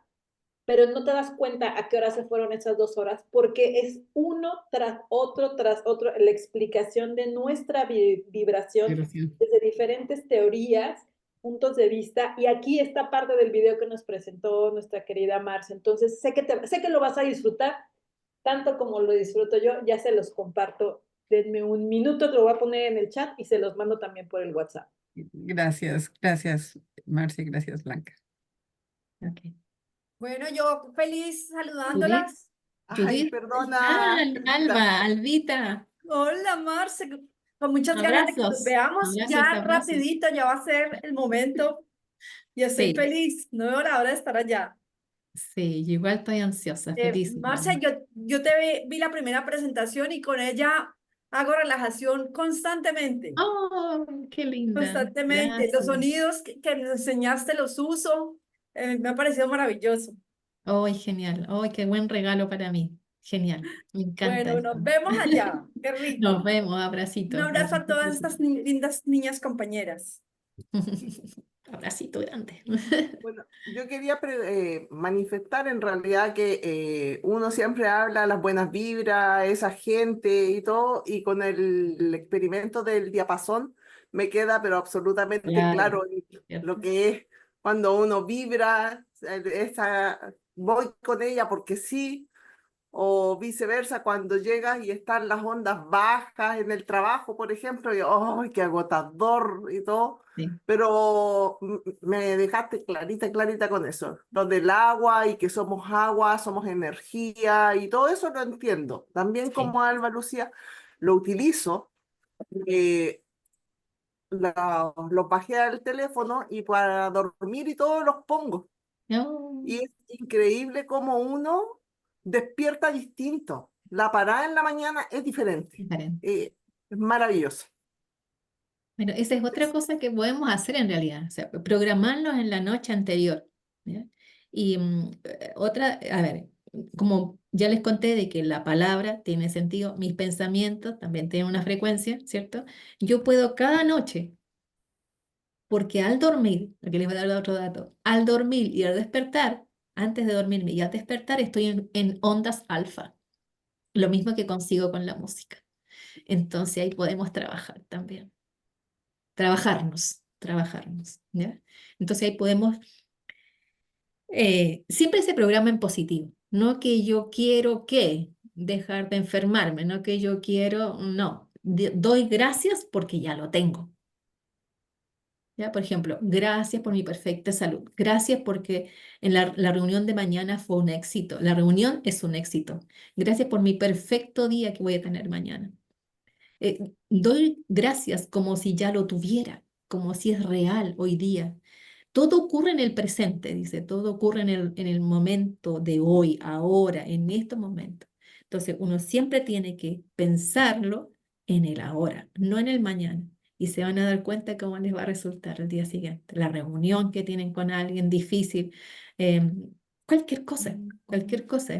pero no te das cuenta a qué hora se fueron esas 2 horas, porque es uno tras otro, la explicación de nuestra vibración Vibración. desde diferentes teorías, puntos de vista, y aquí está parte del video que nos presentó nuestra querida Marce. Entonces, sé que lo vas a disfrutar, tanto como lo disfruto yo, ya se los comparto. Denme un minuto, te lo voy a poner en el chat y se los mando también por el WhatsApp. Gracias, Marcia, gracias, Blanca. Ok. Bueno, yo feliz Judith, saludándolas. Ay, Judith. perdona. Alba, Albita. Hola, Marce. Con muchas ganas de que nos Abrazos, veamos abrazos, ya abrazos. rapidito, ya va a ser el momento y estoy Sí, feliz. No veo la hora de estar allá. sí, yo igual estoy ansiosa, feliz Marce, igual. yo te vi la primera presentación y con ella hago relajación constantemente. Oh, qué linda. Constantemente. Los Gracias. sonidos que me enseñaste los uso. Me ha parecido maravilloso. Ay, genial. Ay, qué buen regalo para mí. Genial. Me encanta Bueno, esto. nos vemos allá. Qué Nos rico. vemos, Un abracito, abrazo a abracito. todas estas lindas niñas compañeras. Abracito grande. Bueno, yo quería manifestar en realidad que uno siempre habla de las buenas vibras, esa gente y todo, y con el experimento del diapasón me queda pero absolutamente Claro, claro lo ¿cierto? que es cuando uno vibra, voy con ella porque sí, o viceversa, cuando llegas y están las ondas bajas en el trabajo, por ejemplo, y ¡ay, qué agotador! Y todo, Sí, pero me dejaste clarita, clarita con eso, lo del agua y que somos agua, somos energía y todo eso lo entiendo. También sí. como Alba Lucía, lo utilizo, eh, los bajé al teléfono y para dormir y todo los pongo. No, Y es increíble cómo uno despierta distinto. La parada en la mañana es diferente. diferente. Es maravilloso. Bueno, esa es otra cosa que podemos hacer en realidad, o sea, programarlos en la noche anterior. ¿Ya? Y otra, a ver, como ya les conté de que la palabra tiene sentido, mis pensamientos también tienen una frecuencia, ¿cierto? Yo puedo cada noche, porque al dormir, aquí les voy a dar otro dato, al dormir y al despertar, antes de dormirme y al despertar estoy en ondas alfa, lo mismo que consigo con la música. Entonces ahí podemos trabajar también. Trabajarnos, ¿ya? Entonces ahí podemos, siempre se programa en positivo, no que yo quiero que dejar de enfermarme, no que yo quiero, no, doy gracias porque ya lo tengo, ¿Ya? Por ejemplo, gracias por mi perfecta salud. Gracias porque en la reunión de mañana fue un éxito. La reunión es un éxito. Gracias por mi perfecto día que voy a tener mañana. Doy gracias como si ya lo tuviera, como si es real hoy día. Todo ocurre en el presente, dice, todo ocurre en el momento de hoy, ahora, en estos momentos. Entonces, uno siempre tiene que pensarlo en el ahora, no en el mañana. Y se van a dar cuenta cómo les va a resultar el día siguiente. La reunión que tienen con alguien difícil, cualquier cosa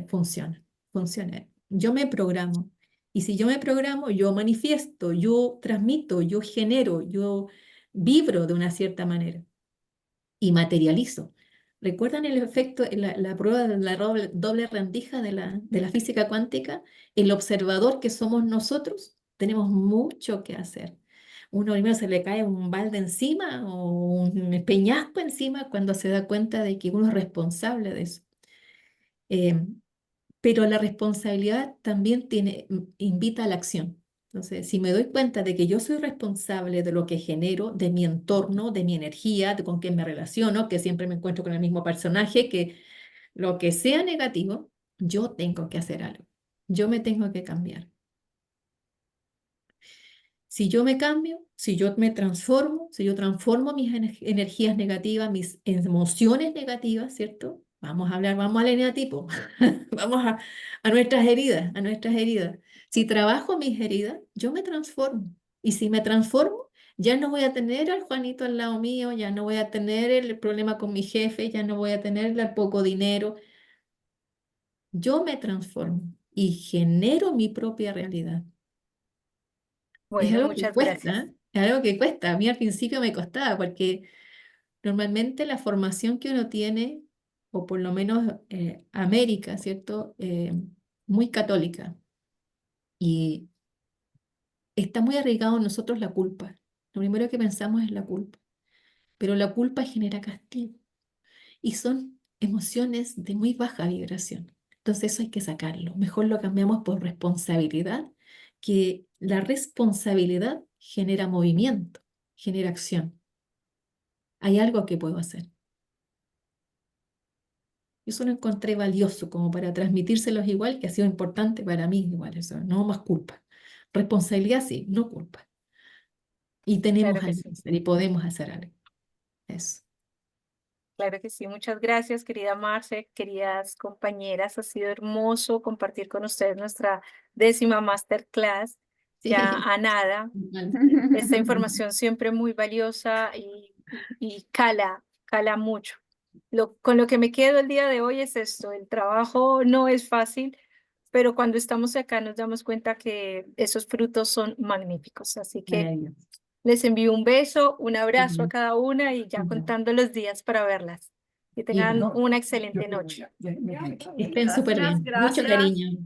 funciona, funciona. Yo me programo. Y si yo me programo, yo manifiesto, yo transmito, yo genero, yo vibro de una cierta manera y materializo. ¿Recuerdan el efecto, la prueba de la doble rendija de la física cuántica? El observador que somos nosotros, tenemos mucho que hacer. Uno primero se le cae un balde encima o un peñasco encima cuando se da cuenta de que uno es responsable de eso. Pero la responsabilidad también invita a la acción. Entonces, si me doy cuenta de que yo soy responsable de lo que genero, de mi entorno, de mi energía, de con quién me relaciono, que siempre me encuentro con el mismo personaje, que lo que sea negativo, yo tengo que hacer algo. Yo me tengo que cambiar. Si yo me cambio, si yo me transformo, si yo transformo mis energías negativas, mis emociones negativas, ¿cierto? Vamos a hablar, vamos al eneatipo, vamos a nuestras heridas, a nuestras heridas. Si trabajo mis heridas, yo me transformo. Y si me transformo, ya no voy a tener al Juanito al lado mío, ya no voy a tener el problema con mi jefe, ya no voy a tener el poco dinero. Yo me transformo y genero mi propia realidad. Es Bueno, algo que muchas cuesta, gracias. es algo que cuesta. A mí al principio me costaba porque normalmente la formación que uno tiene, o por lo menos América, ¿cierto? Muy católica. Y está muy arraigado en nosotros la culpa. Lo primero que pensamos es la culpa. Pero la culpa genera castigo. Y son emociones de muy baja vibración. Entonces eso hay que sacarlo. Mejor lo cambiamos por responsabilidad, que la responsabilidad genera movimiento, genera acción. Hay algo que puedo hacer. Yo eso lo encontré valioso como para transmitírselos igual, que ha sido importante para mí igual eso, no más culpa. Responsabilidad sí, no culpa. Y tenemos Claro que algo sí. que hacer y podemos hacer algo. Eso. Claro que sí, muchas gracias, querida Marce, queridas compañeras. Ha sido hermoso compartir con ustedes nuestra 10ª masterclass. Ya Sí. a nada. Esta información siempre muy valiosa y cala mucho. Con lo que me quedo el día de hoy es esto: el trabajo no es fácil, pero cuando estamos acá nos damos cuenta que esos frutos son magníficos. Así que Maravilloso. les envío un beso, un abrazo a Igual, cada una y ya igual. contando los días para verlas. Que tengan Igual. una excelente noche. Estén súper bien. Mucho Gracias. cariño.